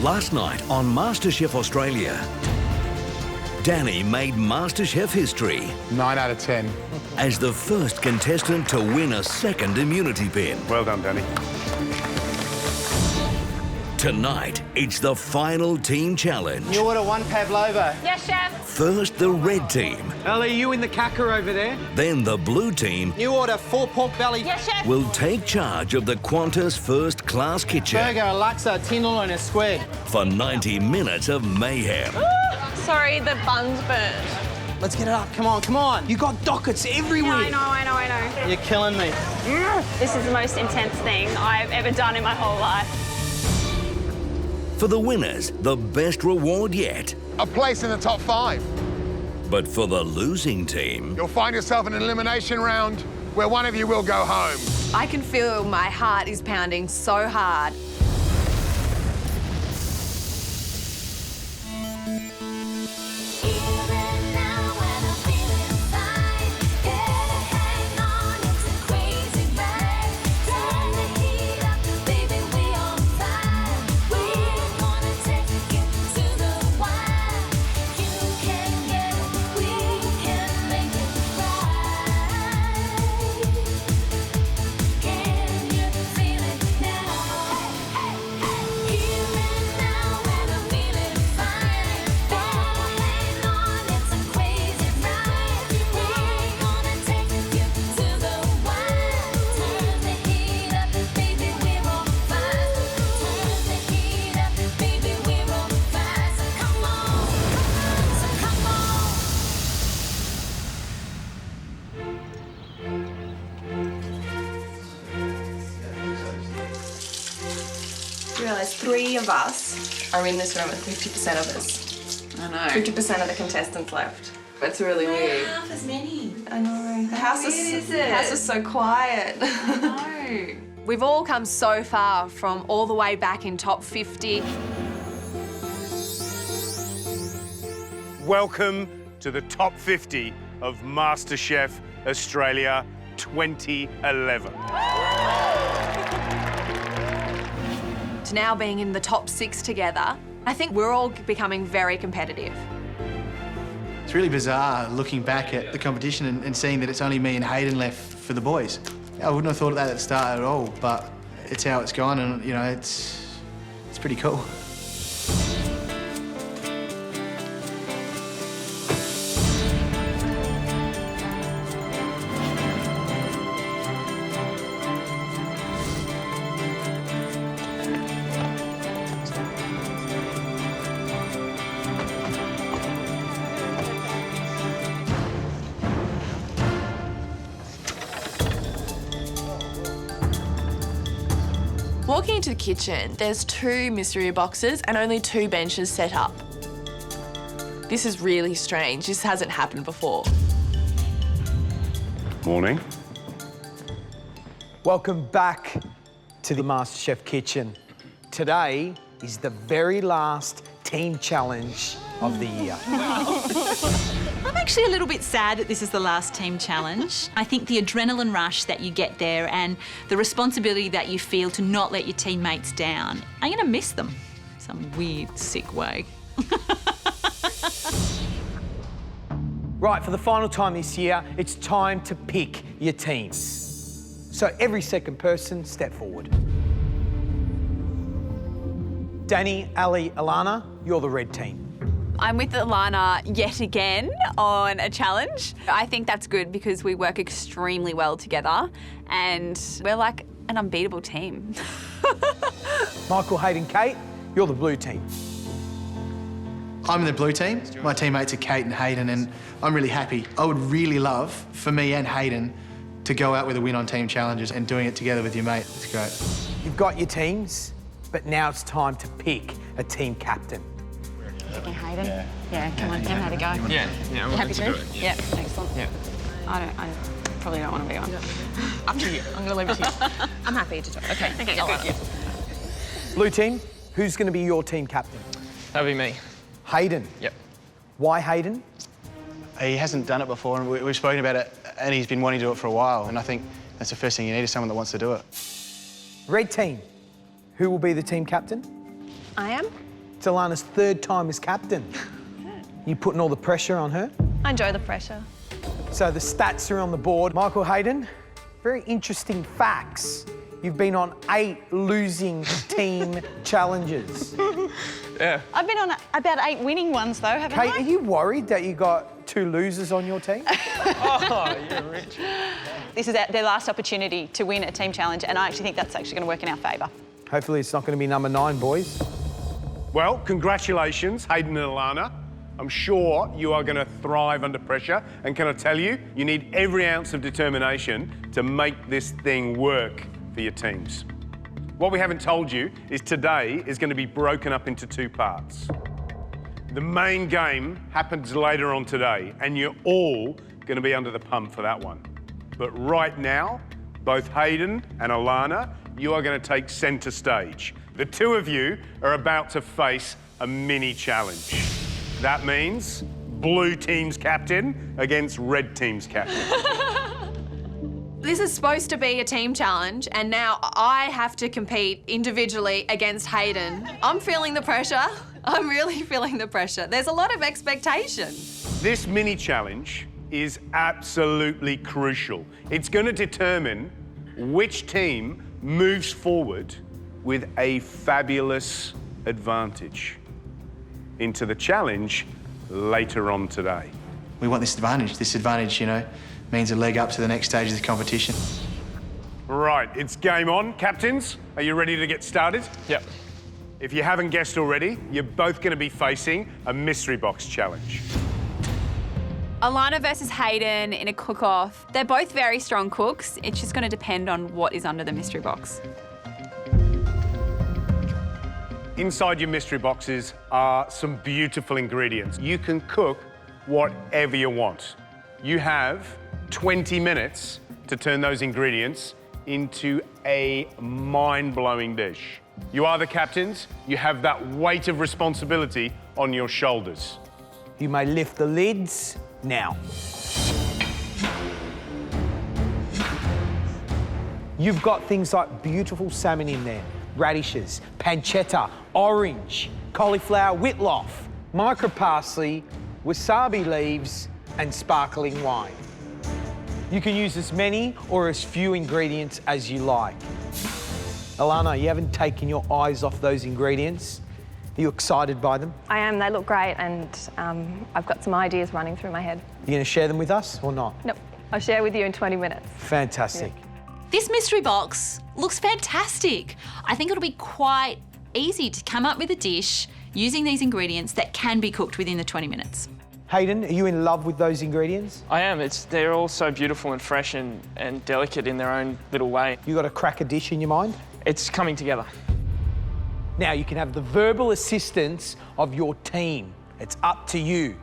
Last night on MasterChef Australia, Danny made MasterChef history 9 out of 10. as the first contestant to win a second immunity pin. Well done, Danny. Tonight, it's the final team challenge. You order one pavlova. Yes, chef. First, the red team, Ellie, you in the cacker over there? then the blue team You order 4 pork belly. Yes, chef. will take charge of the Qantas first-class kitchen Burger, a laksa, tenderloin, a squid. for 90 minutes of mayhem. Sorry, the bun's burnt. Let's get it up. Come on, come on. You got dockets everywhere. I know. You're killing me. This is the most intense thing I've ever done in my whole life. For the winners, the best reward yet. A place in the top 5. But for the losing team, You'll find yourself in an elimination round where one of you will go home. I can feel my heart is pounding so hard. I realise 3 of us are in this room and 50% of us. I know. 50% of the contestants left. It's really weird. Half as many. I know. The house is so quiet. I know. We've all come so far from all the way back in top 50. Welcome to the top 50 of MasterChef Australia 2011. To now being in the top 6 together, I think we're all becoming very competitive. It's really bizarre looking back at the competition and seeing that it's only me and Hayden left for the boys. I wouldn't have thought of that at the start at all, but it's how it's gone, and you know, it's pretty cool. Walking into the kitchen, there's 2 mystery boxes and only 2 benches set up. This is really strange. This hasn't happened before. Morning. Welcome back to the MasterChef kitchen. Today is the very last team challenge of the year. I'm actually a little bit sad that this is the last team challenge. I think the adrenaline rush that you get there and the responsibility that you feel to not let your teammates down, I'm going to miss them some weird, sick way. Right, for the final time this year, it's time to pick your teams. So every second person, step forward. Danny, Ali, Alana, you're the red team. I'm with Alana yet again on a challenge. I think that's good because we work extremely well together and we're like an unbeatable team. Michael, Hayden, Kate, you're the blue team. I'm in the blue team. My teammates are Kate and Hayden, and I'm really happy. I would really love for me and Hayden to go out with a win on team challenges, and doing it together with your mate, it's great. You've got your teams, but now it's time to pick a team captain. Okay, Hayden. Yeah, come on, have a go. Yeah, You happy to? Yeah, excellent. Yeah. I probably don't want to be on. Up to you. I'm going to leave it to you. I'm happy to do it. Okay. Okay, good. Blue team, who's going to be your team captain? That'll be me. Hayden. Yep. Why Hayden? He hasn't done it before, and we've spoken about it, and he's been wanting to do it for a while, and I think that's the first thing you need is someone that wants to do it. Red team, who will be the team captain? I am. It's Alana's third time as captain. You putting all the pressure on her? I enjoy the pressure. So the stats are on the board. Michael Hayden, very interesting facts. You've been on 8 losing team challenges. Yeah. I've been on about 8 winning ones, though, haven't Kate, I? are you worried that you got 2 losers on your team? Oh, you're rich. This is their last opportunity to win a team challenge, and I actually think that's actually going to work in our favour. Hopefully it's not going to be number 9, boys. Well, congratulations, Hayden and Alana. I'm sure you are going to thrive under pressure. And can I tell you, you need every ounce of determination to make this thing work for your teams. What we haven't told you is today is going to be broken up into 2 parts. The main game happens later on today, and you're all going to be under the pump for that one. But right now, both Hayden and Alana, you are going to take centre stage. The 2 of you are about to face a mini challenge. That means blue team's captain against red team's captain. This is supposed to be a team challenge, and now I have to compete individually against Hayden. I'm feeling the pressure. I'm really feeling the pressure. There's a lot of expectation. This mini challenge is absolutely crucial. It's going to determine which team moves forward with a fabulous advantage into the challenge later on today. We want this advantage. This advantage, you know, means a leg up to the next stage of the competition. Right, it's game on. Captains, are you ready to get started? Yep. If you haven't guessed already, you're both going to be facing a mystery box challenge. Alana versus Hayden in a cook-off. They're both very strong cooks. It's just going to depend on what is under the mystery box. Inside your mystery boxes are some beautiful ingredients. You can cook whatever you want. You have 20 minutes to turn those ingredients into a mind-blowing dish. You are the captains. You have that weight of responsibility on your shoulders. You may lift the lids now. You've got things like beautiful salmon in there, radishes, pancetta, orange, cauliflower whitloaf, micro parsley, wasabi leaves, and sparkling wine. You can use as many or as few ingredients as you like. Alana, you haven't taken your eyes off those ingredients. Are you excited by them? I am. They look great, and I've got some ideas running through my head. You going to share them with us or not? Nope. I'll share with you in 20 minutes. Fantastic. This mystery box looks fantastic. I think it'll be quite easy to come up with a dish using these ingredients that can be cooked within the 20 minutes. Hayden, are you in love with those ingredients? I am. They're all so beautiful and fresh and delicate in their own little way. You got a cracker dish in your mind? It's coming together. Now you can have the verbal assistance of your team. It's up to you,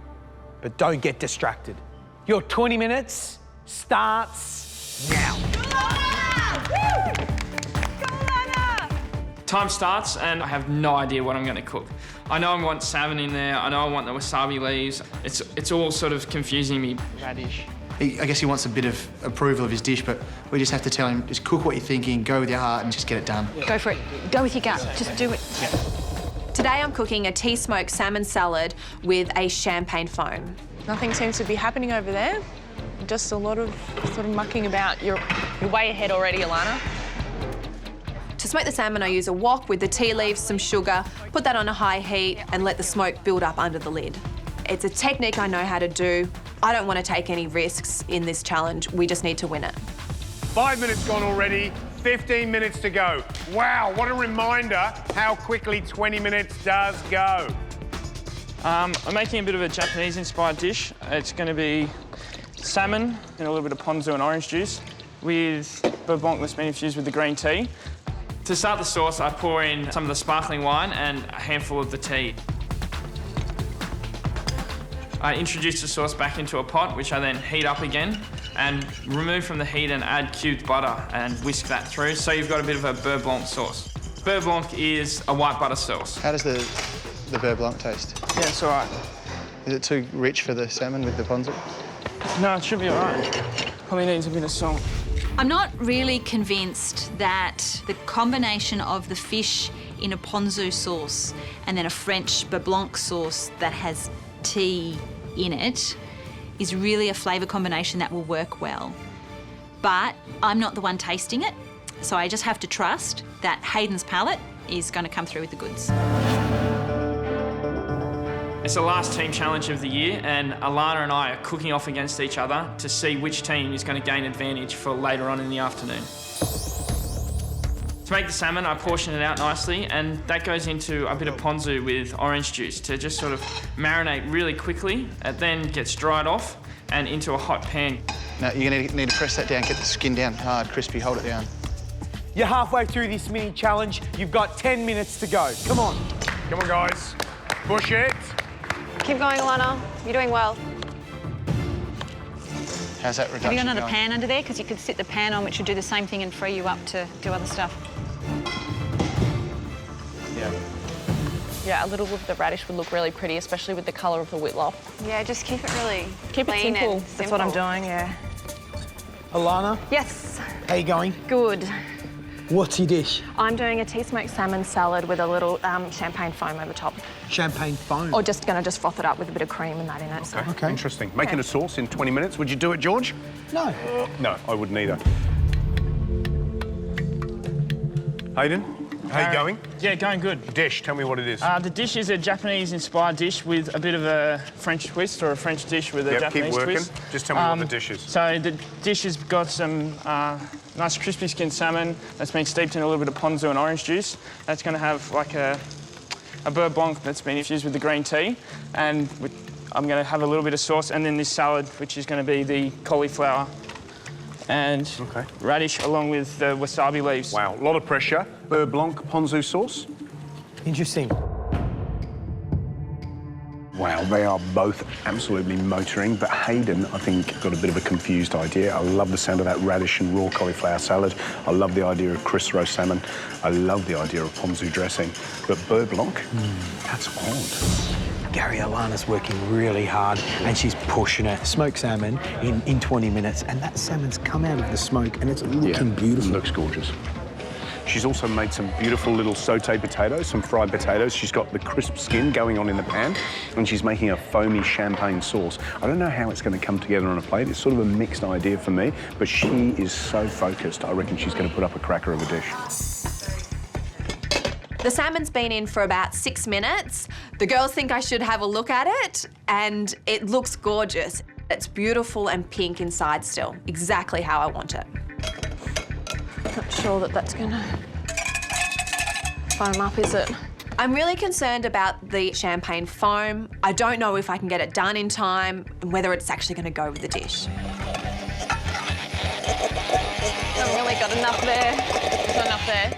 but don't get distracted. Your 20 minutes starts now. Time starts and I have no idea what I'm going to cook. I know I want salmon in there. I know I want the wasabi leaves. It's all sort of confusing me. Radish. I guess he wants a bit of approval of his dish, but we just have to tell him, just cook what you're thinking, go with your heart and just get it done. Go for it. Go with your gut. Just do it. Today I'm cooking a tea-smoked salmon salad with a champagne foam. Nothing seems to be happening over there. Just a lot of sort of mucking about. You're way ahead already, Alana. To smoke the salmon, I use a wok with the tea leaves, some sugar, put that on a high heat and let the smoke build up under the lid. It's a technique I know how to do. I don't want to take any risks in this challenge. We just need to win it. 5 minutes gone already, 15 minutes to go. Wow, what a reminder how quickly 20 minutes does go. I'm making a bit of a Japanese-inspired dish. It's going to be salmon and a little bit of ponzu and orange juice with beurre blanc that's been infused with the green tea. To start the sauce, I pour in some of the sparkling wine and a handful of the tea. I introduce the sauce back into a pot, which I then heat up again and remove from the heat and add cubed butter and whisk that through. So you've got a bit of a beurre blanc sauce. Beurre blanc is a white butter sauce. How does the beurre blanc taste? Yeah, it's all right. Is it too rich for the salmon with the ponzu? No, it should be all right. Probably needs a bit of salt. I'm not really convinced that the combination of the fish in a Ponzu sauce and then a French beurre blanc sauce that has tea in it is really a flavour combination that will work well. But I'm not the one tasting it, so I just have to trust that Hayden's palate is going to come through with the goods. It's the last team challenge of the year, and Alana and I are cooking off against each other to see which team is going to gain advantage for later on in the afternoon. To make the salmon, I portion it out nicely, and that goes into a bit of ponzu with orange juice to just sort of marinate really quickly. It then gets dried off and into a hot pan. Now, you're going to need to press that down, get the skin down hard, crispy, hold it down. You're halfway through this mini challenge. You've got 10 minutes to go. Come on. Come on, guys. Push it. Keep going, Alana. You're doing well. How's that reduction Have you got another going? pan under there? Because you could sit the pan on, which would do the same thing and free you up to do other stuff. Yeah, a little of the radish would look really pretty, especially with the colour of the whitloaf. Yeah, just keep it really Keep it clean simple. and That's what I'm doing, yeah. Alana, Yes, how you going? good. What's your dish? I'm doing a tea smoked salmon salad with a little champagne foam over top. Champagne foam. Or just gonna froth it up with a bit of cream and that in it. So. Okay. Interesting. Making a sauce in 20 minutes. Would you do it, George? No. No, I wouldn't either. Hayden, how you going? Yeah, going good. Dish, tell me what it is. The dish is a Japanese-inspired dish with a bit of a French twist, or a French dish with a Japanese keep working. twist. Just tell me what the dish is. So the dish has got some nice crispy skinned salmon that's been steeped in a little bit of ponzu and orange juice. That's going to have like a beurre blanc that's been infused with the green tea, and I'm going to have a little bit of sauce, and then this salad, which is going to be the cauliflower and radish along with the wasabi leaves. Wow, a lot of pressure. Beurre blanc ponzu sauce. Interesting. Wow, they are both absolutely motoring, but Hayden, I think, got a bit of a confused idea. I love the sound of that radish and raw cauliflower salad. I love the idea of crisp roast salmon. I love the idea of ponzu dressing. But beurre blanc, that's odd. Gary, Alana's working really hard and she's pushing it. Smoked salmon in 20 minutes, and that salmon's come out of the smoke and it's looking beautiful. It looks gorgeous. She's also made some beautiful little sauté potatoes, some fried potatoes. She's got the crisp skin going on in the pan, and she's making a foamy champagne sauce. I don't know how it's going to come together on a plate. It's sort of a mixed idea for me, but she is so focused. I reckon she's going to put up a cracker of a dish. The salmon's been in for about 6 minutes. The girls think I should have a look at it, and it looks gorgeous. It's beautiful and pink inside still, exactly how I want it. Not sure that that's gonna foam up, is it? I'm really concerned about the champagne foam. I don't know if I can get it done in time and whether it's actually going to go with the dish. Haven't really got enough there. Got enough there.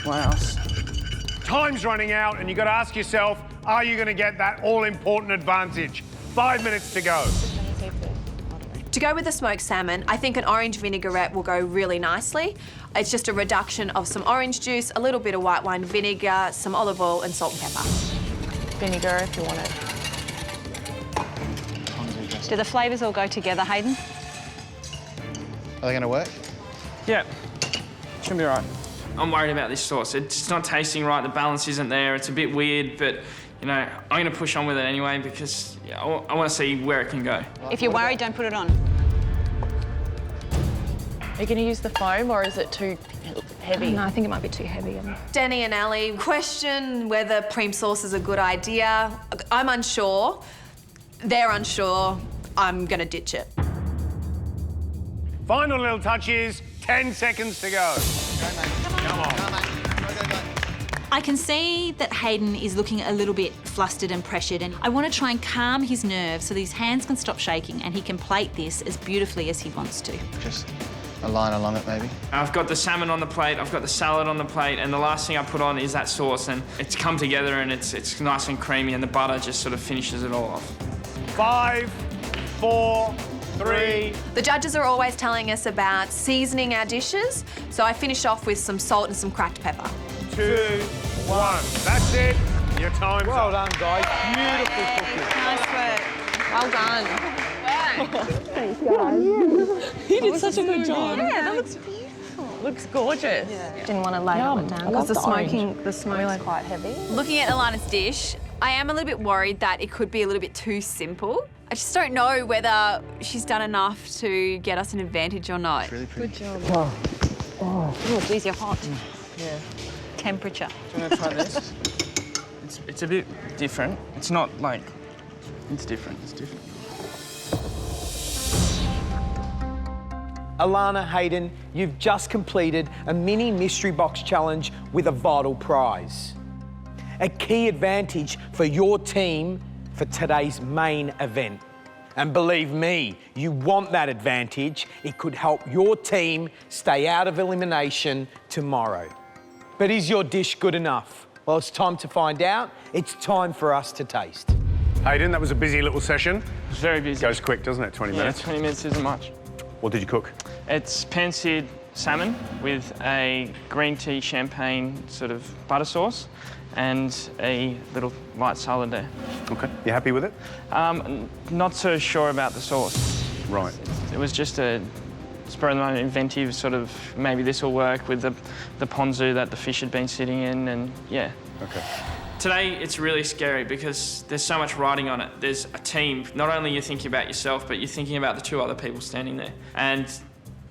Wow. Time's running out, and you've got to ask yourself, are you going to get that all-important advantage? 5 minutes to go. To go with the smoked salmon, I think an orange vinaigrette will go really nicely. It's just a reduction of some orange juice, a little bit of white wine vinegar, some olive oil and salt and pepper. Vinegar if you want it. Do the flavours all go together, Hayden? Are they going to work? Yeah, should be right. I'm worried about this sauce. It's not tasting right, the balance isn't there, it's a bit weird, but you know, I'm going to push on with it anyway because I want to see where it can go. If you're worried, don't put it on. Are you going to use the foam or is it too heavy? No, I think it might be too heavy. Danny and Ali question whether cream sauce is a good idea. I'm unsure. They're unsure. I'm going to ditch it. Final little touches, 10 seconds to go. Come on. I can see that Hayden is looking a little bit flustered and pressured, and I want to try and calm his nerves so that his hands can stop shaking and he can plate this as beautifully as he wants to. Just a line along it, maybe. I've got the salmon on the plate, I've got the salad on the plate, and the last thing I put on is that sauce, and it's come together and it's nice and creamy, and the butter just sort of finishes it all off. 5, 4, 3. The judges are always telling us about seasoning our dishes, so I finish off with some salt and some cracked pepper. 2, 1. That's it. Your time's Well up. done, guys. Beautiful cooking. Nice work. Well done. Thanks, guys. You did such a good job. Yeah, that looks beautiful. looks gorgeous. Didn't want to ladle it down because the smoke's quite heavy. Looking at Alana's dish, I am a little bit worried that it could be a little bit too simple. I just don't know whether she's done enough to get us an advantage or not. Good job. Oh, geez, you're hot. Yeah. Temperature. Do you want to try this? It's a bit different. It's not like... It's different. It's different. Alana, Hayden, you've just completed a mini mystery box challenge with a vital prize. A key advantage for your team for today's main event. And believe me, you want that advantage. It could help your team stay out of elimination tomorrow. But is your dish good enough? Well, it's time to find out. It's time for us to taste. Hayden, that was a busy little session. It's very busy. Goes quick, doesn't it, 20 minutes? Yeah, 20 minutes isn't much. What did you cook? It's pan-seared salmon with a green tea champagne sort of butter sauce and a little light salad there. OK. You happy with it? Not so sure about the sauce. Right. It was just a spur-of-the-moment inventive sort of, maybe this will work with the ponzu that the fish had been sitting in, and yeah. OK. Today, it's really scary because there's so much riding on it. There's a team. Not only you're thinking about yourself, but you're thinking about the two other people standing there. And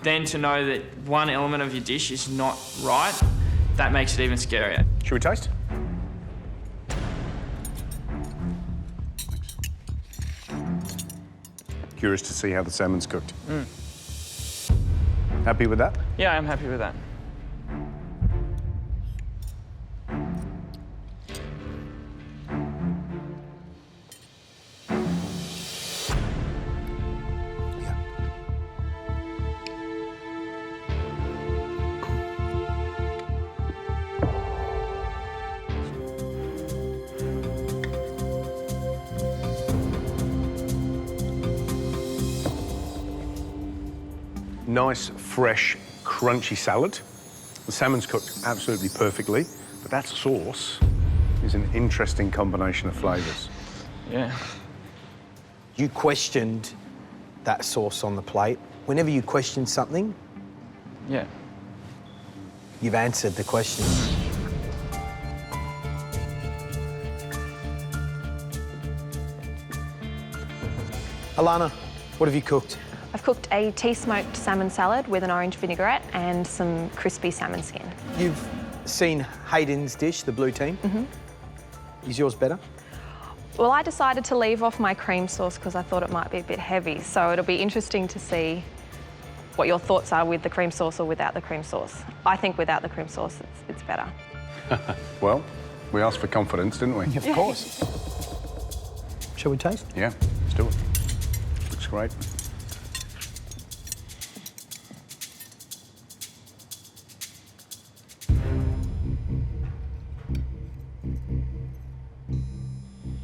then to know that one element of your dish is not right, that makes it even scarier. Should we taste? Curious to see how the salmon's cooked. Happy with that? Yeah, I'm happy with that. Nice, fresh, crunchy salad. The salmon's cooked absolutely perfectly, but that sauce is an interesting combination of flavours. Yeah. You questioned that sauce on the plate. Whenever you question something, Yeah. you've answered the question. Alana, what have you cooked? I've cooked a tea-smoked salmon salad with an orange vinaigrette and some crispy salmon skin. You've seen Hayden's dish, the blue team. Is yours better? Well, I decided to leave off my cream sauce because I thought it might be a bit heavy, so it'll be interesting to see what your thoughts are with the cream sauce or without the cream sauce. I think without the cream sauce, it's better. Well, we asked for confidence, didn't we? Of course. Shall we taste? Yeah, let's do it. Looks great.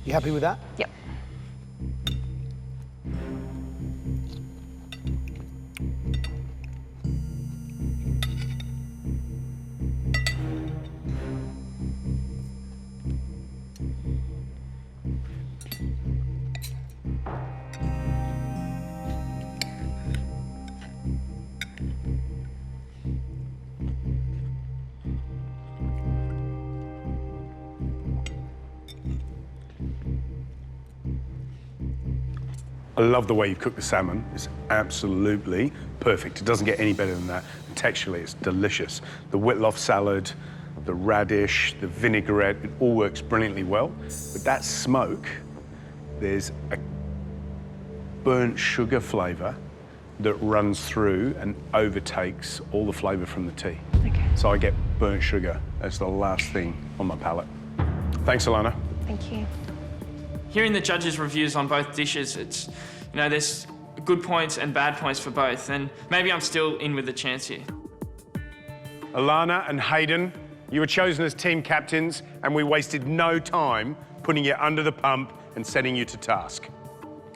You happy with that? Yep. I love the way you've cooked the salmon. It's absolutely perfect. It doesn't get any better than that. Texturally, it's delicious. The whitloff salad, the radish, the vinaigrette, it all works brilliantly well. But that smoke, there's a burnt sugar flavour that runs through and overtakes all the flavour from the tea. Okay. So I get burnt sugar as the last thing on my palate. Thanks, Alana. Thank you. Hearing the judges' reviews on both dishes, it's, you know, there's good points and bad points for both, and maybe I'm still in with the chance here. Alana and Hayden, you were chosen as team captains, and we wasted no time putting you under the pump and setting you to task.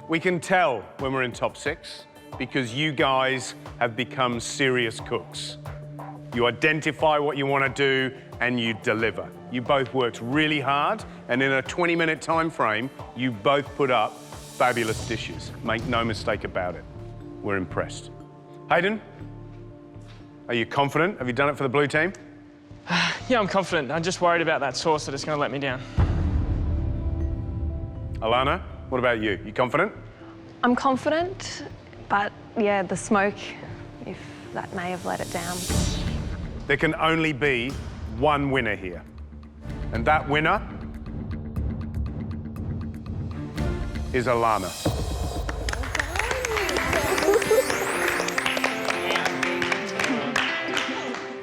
We can tell when we're in top 6 because you guys have become serious cooks. You identify what you want to do and you deliver. You both worked really hard, and in a 20-minute time frame, you both put up fabulous dishes. Make no mistake about it. We're impressed. Hayden, Are you confident? Have you done it for the blue team? Yeah, I'm confident. I'm just worried about that sauce that it's going to let me down. Alana, what about you? You confident? I'm confident, but yeah, the smoke, if that may have let it down. There can only be one winner here. And that winner is Alana.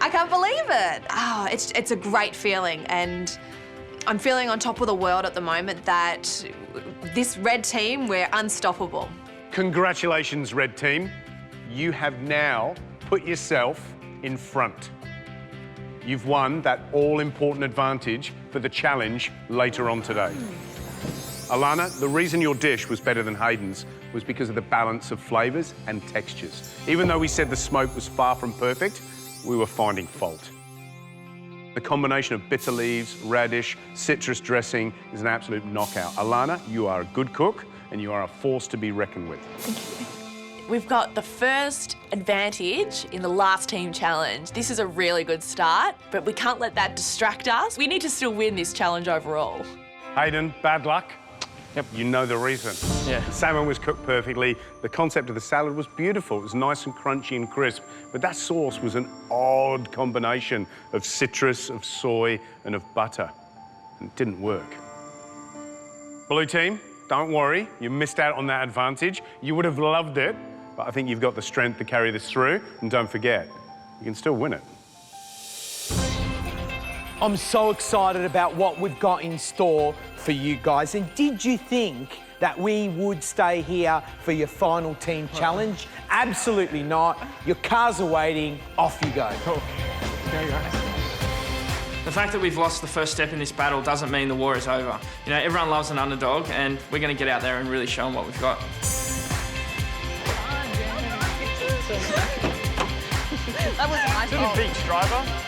I can't believe it. Oh, it's a great feeling, and I'm feeling on top of the world at the moment that this red team, we're unstoppable. Congratulations, red team. You have now put yourself in front. You've won that all-important advantage for the challenge later on today. Alana, the reason your dish was better than Hayden's was because of the balance of flavours and textures. Even though we said the smoke was far from perfect, we were finding fault. The combination of bitter leaves, radish, citrus dressing is an absolute knockout. Alana, you are a good cook and you are a force to be reckoned with. Thank you. We've got the first advantage in the last team challenge. This is a really good start, but we can't let that distract us. We need to still win this challenge overall. Hayden, bad luck. Yep. You know the reason. Yeah. The salmon was cooked perfectly. The concept of the salad was beautiful. It was nice and crunchy and crisp. But that sauce was an odd combination of citrus, of soy, and of butter. It didn't work. Blue team, don't worry. You missed out on that advantage. You would have loved it, but I think you've got the strength to carry this through. And don't forget, you can still win it. I'm so excited about what we've got in store for you guys. And did you think that we would stay here for your final team challenge? Absolutely not. Your cars are waiting. Off you go. Cool. There you go. The fact that we've lost the first step in this battle doesn't mean the war is over. You know, everyone loves an underdog, and we're going to get out there and really show them what we've got. That was nice. To the beach, driver.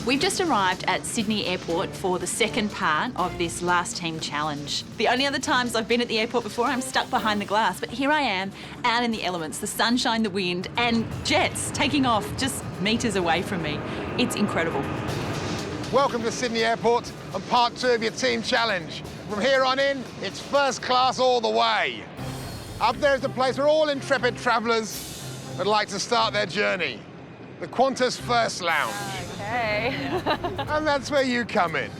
We've just arrived at Sydney Airport for the second part of this last team challenge. The only other times I've been at the airport before, I'm stuck behind the glass, but here I am, out in the elements, the sunshine, the wind, and jets taking off just metres away from me. It's incredible. Welcome to Sydney Airport and part 2 of your team challenge. From here on in, it's first class all the way. Up there is the place where all intrepid travellers would like to start their journey. The Qantas First Lounge. Okay. And that's where you come in.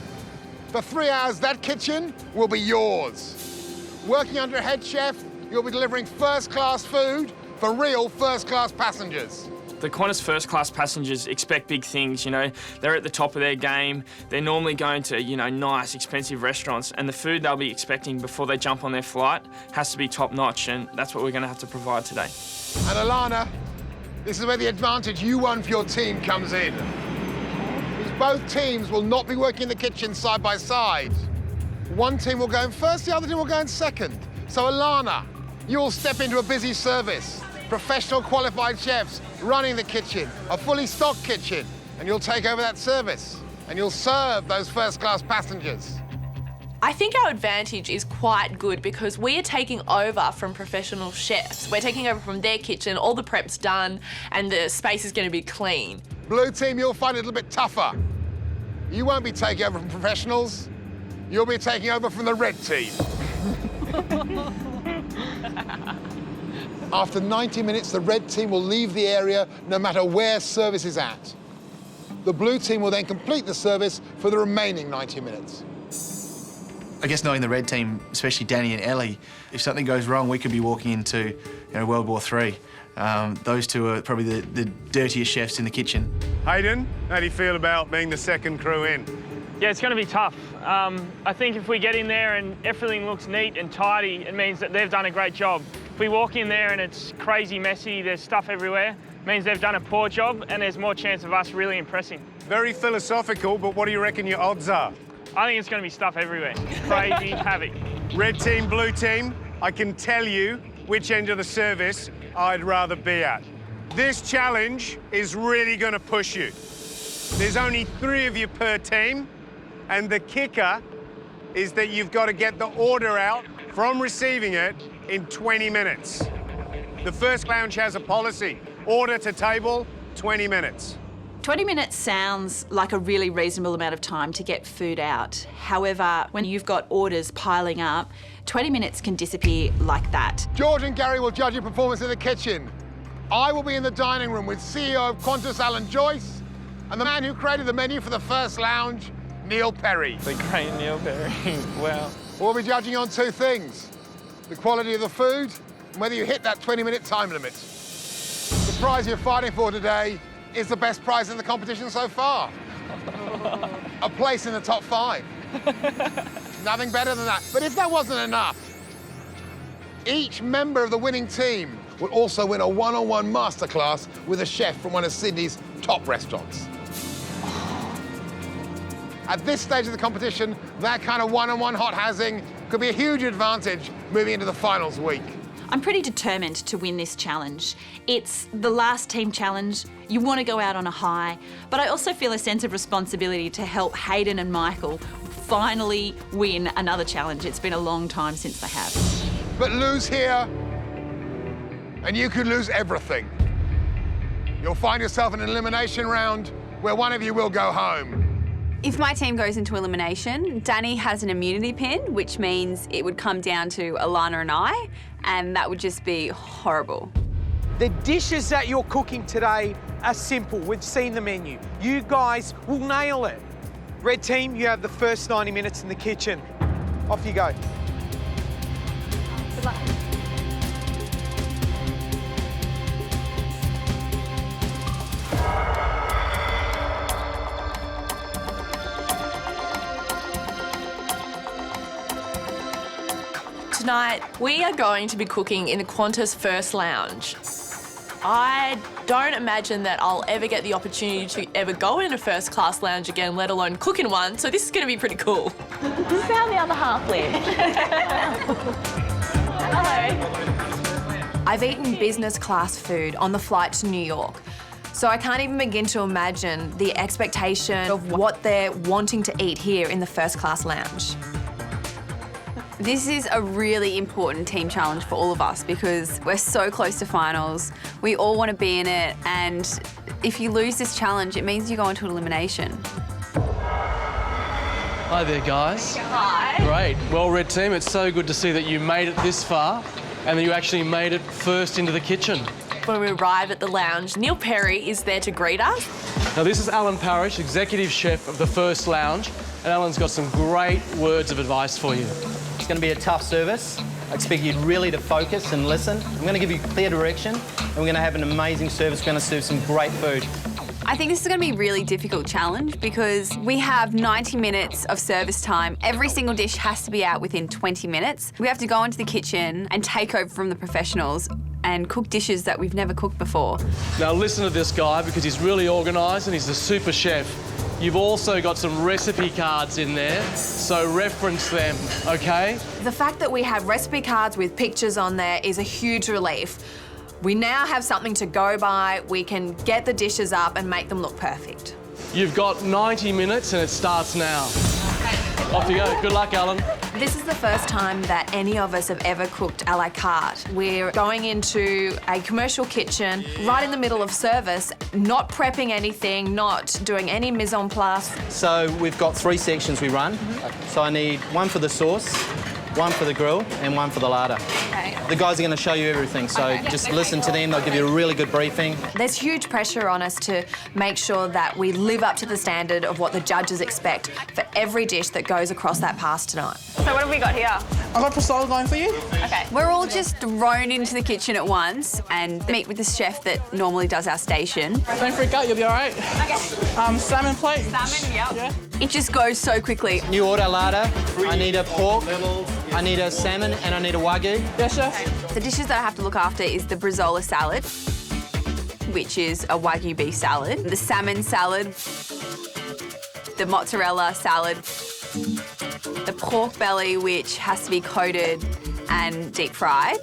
For 3 hours, that kitchen will be yours. Working under a head chef, you'll be delivering first-class food for real first-class passengers. The Qantas first-class passengers expect big things, you know. They're at the top of their game. They're normally going to, you know, nice, expensive restaurants, and the food they'll be expecting before they jump on their flight has to be top-notch, and that's what we're going to have to provide today. And Alana, this is where the advantage you won for your team comes in. Because both teams will not be working in the kitchen side by side. One team will go in first, the other team will go in second. So Alana, you'll step into a busy service. Professional qualified chefs running the kitchen, a fully stocked kitchen, and you'll take over that service. And you'll serve those first-class passengers. I think our advantage is quite good because we are taking over from professional chefs. We're taking over from their kitchen, all the prep's done, and the space is going to be clean. Blue team, you'll find it a little bit tougher. You won't be taking over from professionals. You'll be taking over from the red team. After 90 minutes, the red team will leave the area no matter where service is at. The blue team will then complete the service for the remaining 90 minutes. I guess knowing the red team, especially Danny and Ellie, if something goes wrong, we could be walking into World War III. Those two are probably the dirtiest chefs in the kitchen. Hayden, how do you feel about being the second crew in? Yeah, it's going to be tough. I think if we get in there and everything looks neat and tidy, it means that they've done a great job. If we walk in there and it's crazy messy, there's stuff everywhere, it means they've done a poor job and there's more chance of us really impressing. Very philosophical, but what do you reckon your odds are? I think it's going to be stuff everywhere. Crazy havoc. Red team, blue team, I can tell you which end of the service I'd rather be at. This challenge is really going to push you. There's only 3 of you per team, And the kicker is that you've got to get the order out from receiving it in 20 minutes. The first lounge has a policy. Order to table, 20 minutes. 20 minutes sounds like a really reasonable amount of time to get food out. However, when you've got orders piling up, 20 minutes can disappear like that. George and Gary will judge your performance in the kitchen. I will be in the dining room with CEO of Qantas, Alan Joyce, and the man who created the menu for the first lounge, Neil Perry. The great Neil Perry, wow. We'll be judging on two things: the quality of the food and whether you hit that 20-minute time limit. The prize you're fighting for today is the best prize in the competition so far. A place in the top 5. Nothing better than that. But if that wasn't enough, each member of the winning team will also win a one-on-one masterclass with a chef from one of Sydney's top restaurants. At this stage of the competition, that kind of one-on-one hot housing could be a huge advantage moving into the finals week. I'm pretty determined to win this challenge. It's the last team challenge. You want to go out on a high, but I also feel a sense of responsibility to help Hayden and Michael finally win another challenge. It's been a long time since they have. But lose here, and you could lose everything. You'll find yourself in an elimination round where one of you will go home. If my team goes into elimination, Danny has an immunity pin, which means it would come down to Alana and I, and that would just be horrible. The dishes that you're cooking today are simple. We've seen the menu. You guys will nail it. Red team, you have the first 90 minutes in the kitchen. Off you go. Good luck. Tonight, we are going to be cooking in the Qantas First Lounge. I don't imagine that I'll ever get the opportunity to ever go in a first class lounge again, let alone cook in one, so this is going to be pretty cool. Who found the other half, Liv? Hello. I've eaten business class food on the flight to New York, so I can't even begin to imagine the expectation of what they're wanting to eat here in the first class lounge. This is a really important team challenge for all of us because we're so close to finals. We all want to be in it, and if you lose this challenge, it means you go into elimination. Hi there, guys. Hi. Great. Well, Red Team, it's so good to see that you made it this far and that you actually made it first into the kitchen. When we arrive at the lounge, Neil Perry is there to greet us. Now, this is Alan Parrish, Executive Chef of the First Lounge, and Alan's got some great words of advice for you. It's going to be a tough service. I expect you really to focus and listen. I'm going to give you clear direction, and we're going to have an amazing service. We're going to serve some great food. I think this is going to be a really difficult challenge because we have 90 minutes of service time. Every single dish has to be out within 20 minutes. We have to go into the kitchen and take over from the professionals and cook dishes that we've never cooked before. Now, listen to this guy because he's really organised and he's a super chef. You've also got some recipe cards in there, so reference them, OK? The fact that we have recipe cards with pictures on there is a huge relief. We now have something to go by. We can get the dishes up and make them look perfect. You've got 90 minutes and it starts now. Off you go. Good luck, Alan. This is the first time that any of us have ever cooked a la carte. We're going into a commercial kitchen right in the middle of service, not prepping anything, not doing any mise en place. So we've got 3 sections we run. So I need one for the sauce, one for the grill, and one for the larder. Okay. The guys are going to show you everything, so just listen to them. They'll give you a really good briefing. There's huge pressure on us to make sure that we live up to the standard of what the judges expect for every dish that goes across that pass tonight. So what have we got here? I've got prosciutto going for you. Okay. We're all just thrown into the kitchen at once and meet with the chef that normally does our station. Don't freak out, you'll be all right. Okay. Salmon plate. Salmon, yep. Yeah. It just goes so quickly. New order larder. I need a pork, I need a salmon, and I need a Wagyu. Yes, chef. The dishes that I have to look after is the Brezola salad, which is a Wagyu beef salad, the salmon salad, the mozzarella salad, the pork belly, which has to be coated and deep fried.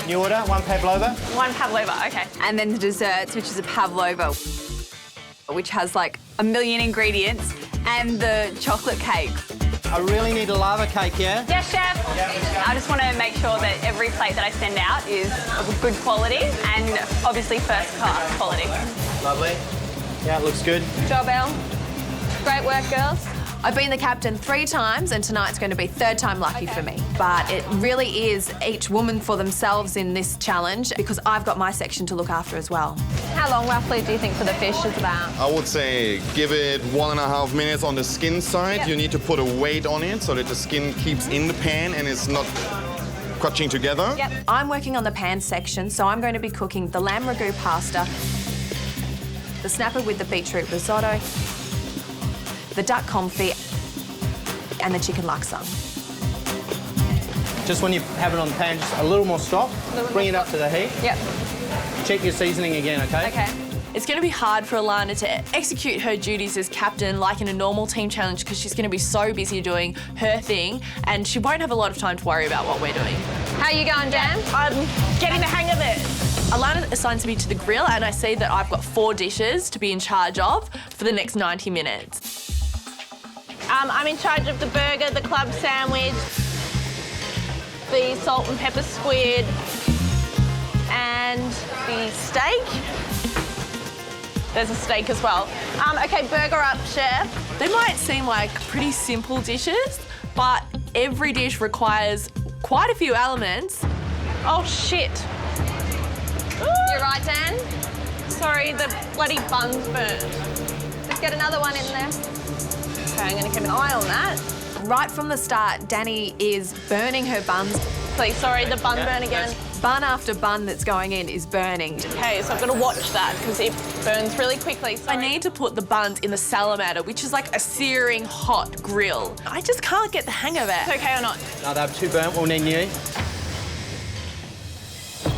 New order, 1 pavlova. 1 pavlova, okay. And then the desserts, which is a pavlova, which has like a million ingredients, and the chocolate cake. I really need a lava cake, yeah? Yes, Chef. I just want to make sure that every plate that I send out is of good quality and obviously first class quality. Lovely. Yeah, it looks good. Good job, Elle. Great work, girls. I've been the captain 3 times and tonight's going to be 3rd time lucky for me. But it really is each woman for themselves in this challenge because I've got my section to look after as well. How long roughly do you think for the fish is about? I would say give it 1.5 minutes on the skin side. Yep. You need to put a weight on it so that the skin keeps in the pan and it's not crunching together. Yep. I'm working on the pan section, so I'm going to be cooking the lamb ragu pasta, the snapper with the beetroot risotto, the duck confit, and the chicken laksa. Just when you have it on the pan, just a little more stock. Bring it up to the heat. Yep. Check your seasoning again, okay? Okay. It's going to be hard for Alana to execute her duties as captain like in a normal team challenge because she's going to be so busy doing her thing and she won't have a lot of time to worry about what we're doing. How you going, Dan? I'm getting the hang of it. Alana assigns me to the grill and I see that I've got 4 dishes to be in charge of for the next 90 minutes. I'm in charge of the burger, the club sandwich, the salt and pepper squid, and the steak. There's a steak as well. Okay, burger up, Chef. They might seem like pretty simple dishes, but every dish requires quite a few elements. Oh, shit. You're right, Dan. Sorry, the bloody bun's burnt. Let's get another one in there. Okay, I'm going to keep an eye on that. Right from the start, Danny is burning her buns. Please, sorry, the bun burn again. Bun after bun that's going in is burning. Okay, so I've got to watch that because it burns really quickly. Sorry. I need to put the buns in the salamander, which is like a searing hot grill. I just can't get the hang of it. It's okay or not? No, they're too burnt. We'll need new.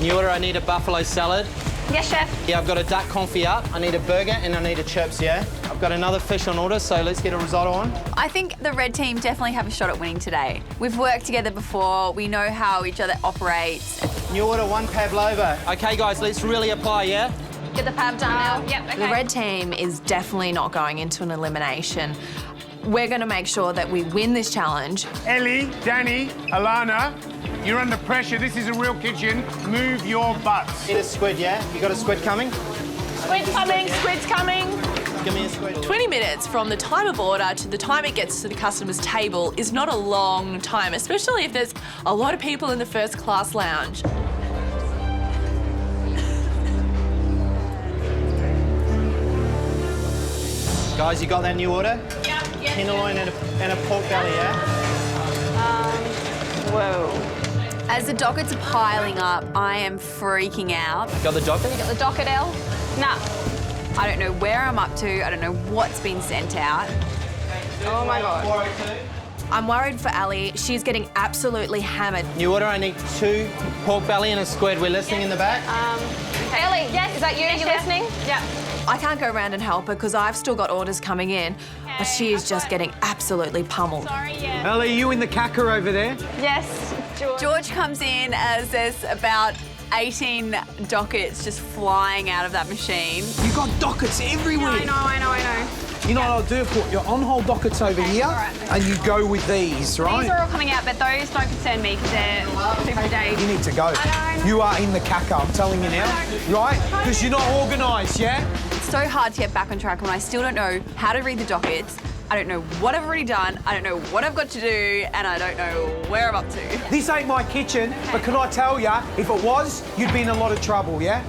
New order, I need a buffalo salad. Yes, Chef. Yeah, I've got a duck confit up. I need a burger and I need a chips, yeah? I've got another fish on order, so let's get a risotto on. I think the red team definitely have a shot at winning today. We've worked together before. We know how each other operates. New order, 1 pavlova. Okay, guys, let's really apply, yeah? Get the pav done now. Yep, okay. The red team is definitely not going into an elimination. We're going to make sure that we win this challenge. Ellie, Danny, Alana, you're under pressure. This is a real kitchen. Move your butts. Need a squid, yeah? You got a squid coming? Squid's coming, squid's coming. Give me a squid. 20 minutes from the time of order to the time it gets to the customer's table is not a long time, especially if there's a lot of people in the first class lounge. Guys, you got that new order? Yeah. Tenderloin and a pork belly, yeah? Whoa. As the dockets are piling up, I am freaking out. Got the docket? You got the docket, Elle? Nah. I don't know where I'm up to. I don't know what's been sent out. Oh my God. I'm worried for Ali. She's getting absolutely hammered. New order, I need 2 pork belly and a squid. We're listening in the back. Ellie, yes, is that you? Are you listening? Yeah. I can't go around and help her because I've still got orders coming in, but she is just getting absolutely pummeled. Sorry, yeah. Ellie, you in the cacker over there? Yes, George. George comes in as there's about 18 dockets just flying out of that machine. You got dockets everywhere. Yeah, I know. You know what I'll do? Put your on-hold dockets over here, and you go with these, right? These are all coming out, but those don't concern me because they're super days. You need to go. I know. You are in the cacker, I'm telling you now. Right? Because you're not organised, yeah? It's so hard to get back on track when I still don't know how to read the dockets. I don't know what I've already done, I don't know what I've got to do, and I don't know where I'm up to. This ain't my kitchen, but can I tell ya, if it was, you'd be in a lot of trouble, yeah?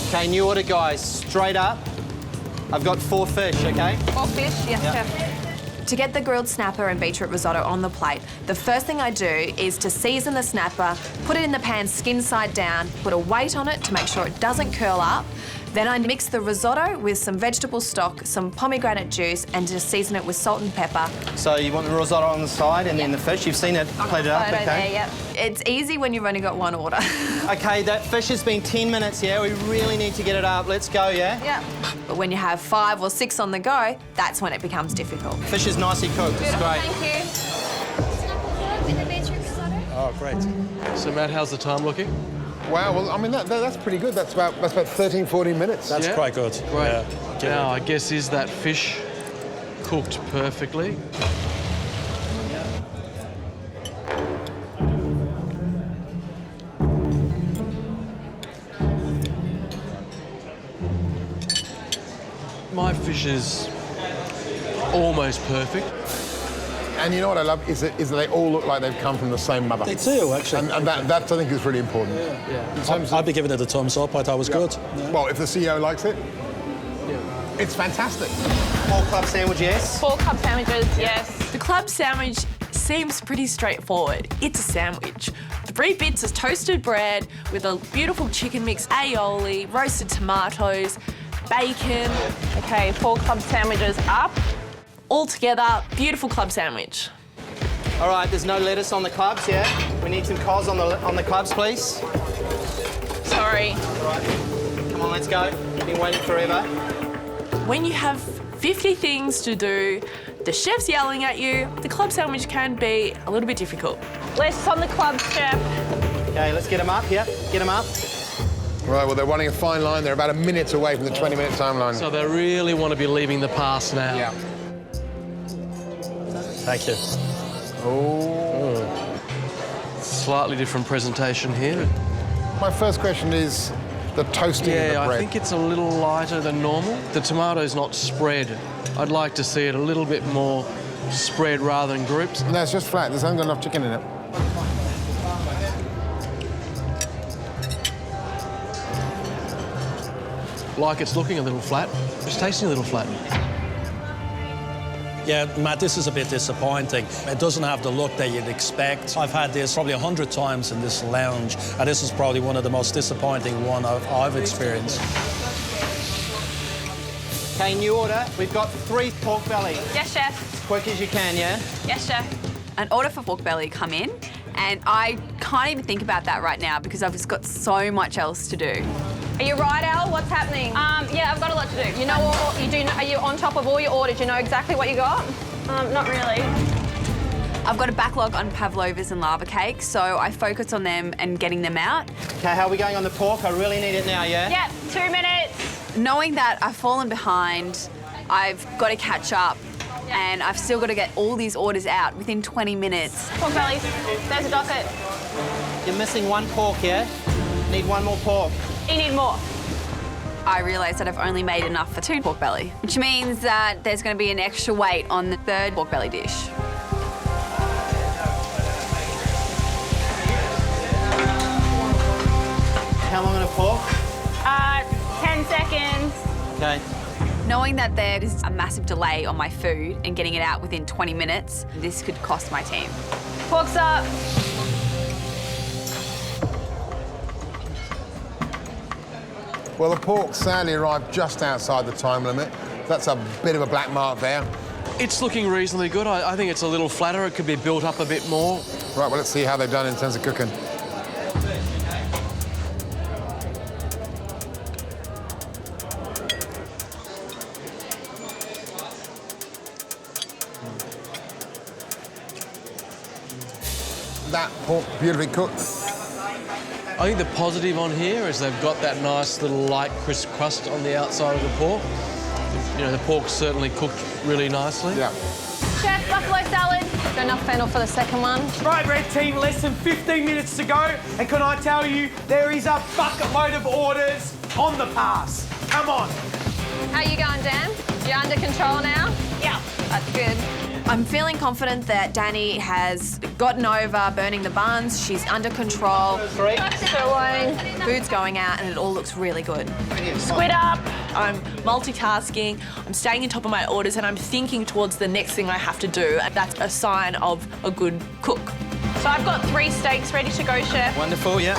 Okay, new order, guys. Straight up. I've got 4 fish, okay? 4 fish, yes, Yeah. Chef. To get the grilled snapper and beetroot risotto on the plate, the first thing I do is to season the snapper, put it in the pan skin side down, put a weight on it to make sure it doesn't curl up. Then I mix the risotto with some vegetable stock, some pomegranate juice, and just season it with salt and pepper. So you want the risotto on the side and then the fish. You've seen it plated up, okay? There, yep. It's easy when you've only got one order. Okay, that fish has been 10 minutes, yeah? We really need to get it up. Let's go, yeah? Yeah. But when you have 5 or 6 on the go, that's when it becomes difficult. Fish is nicely cooked. It's great. Thank you. Oh, great. So, Matt, how's the time looking? Wow, well, I mean, that's pretty good. That's about 13, 14 minutes. That's quite good. Great. Yeah. Now, I guess, is that fish cooked perfectly. My fish is almost perfect. And you know what I love is that they all look like they've come from the same mother. They do, actually. And that I think is really important. Yeah. I'd be giving it a thumbs up. I thought it was good. Yeah. Well, if the CEO likes it, it's fantastic. 4 club sandwich, yes. 4 club sandwiches, yes. The club sandwich seems pretty straightforward. It's a sandwich. 3 bits of toasted bread with a beautiful chicken mix, aioli, roasted tomatoes, bacon. Okay, 4 club sandwiches up. All together, beautiful club sandwich. All right, there's no lettuce on the clubs, yeah? We need some cos on the clubs, please. Sorry. All right. Come on, let's go. Been waiting forever. When you have 50 things to do, the chef's yelling at you, the club sandwich can be a little bit difficult. Less on the clubs, chef. Okay, let's get them up, yeah? Get them up. Right, well, they're running a fine line. They're about a minute away from the 20-minute timeline. So they really want to be leaving the past now. Yeah. Thank you. Oh. Slightly different presentation here. My first question is the toasting of the bread. I think it's a little lighter than normal. The tomato's not spread. I'd like to see it a little bit more spread rather than groups. No, it's just flat. There's not enough chicken in it. Like it's looking a little flat. It's tasting a little flat. Yeah, Matt, this is a bit disappointing. It doesn't have the look that you'd expect. I've had this probably 100 times in this lounge, and this is probably one of the most disappointing one I've experienced. Okay, new order. We've got 3 pork belly. Yes, chef. As quick as you can, yeah? Yes, chef. An order for pork belly come in, and I can't even think about that right now because I've just got so much else to do. Are you right, Al? What's happening? Yeah, I've got a lot to do. You know what you do? Are you on top of all your orders? You know exactly what you got? Not really. I've got a backlog on pavlovas and lava cakes, so I focus on them and getting them out. Okay, how are we going on the pork? I really need it now, yeah? Yep, 2 minutes. Knowing that I've fallen behind, I've got to catch up, and I've still got to get all these orders out within 20 minutes. Pork bellies. There's a docket. You're missing 1 pork, yeah? Need 1 more pork. You need more. I realise that I've only made enough for 2 pork belly, which means that there's going to be an extra weight on the 3rd pork belly dish. How long on a pork? 10 seconds. Okay. Knowing that there is a massive delay on my food and getting it out within 20 minutes, this could cost my team. Pork's up. Well, the pork sadly arrived just outside the time limit. That's a bit of a black mark there. It's looking reasonably good. I think it's a little flatter. It could be built up a bit more. Right, well, let's see how they've done in terms of cooking. That pork beautifully cooked. I think the positive on here is they've got that nice little light crisp crust on the outside of the pork. You know, the pork's certainly cooked really nicely. Yeah. Chef, buffalo salad. Got enough fennel for the second one. Right, red team, less than 15 minutes to go. And can I tell you, there is a bucket load of orders on the pass. Come on. How you going, Dan? You're under control now? Yeah. That's good. I'm feeling confident that Danny has gotten over burning the buns. She's under control. 3. Food's going out and it all looks really good. Squid up. I'm multitasking, I'm staying on top of my orders, and I'm thinking towards the next thing I have to do. And that's a sign of a good cook. So I've got 3 steaks ready to go, chef. Wonderful, yeah.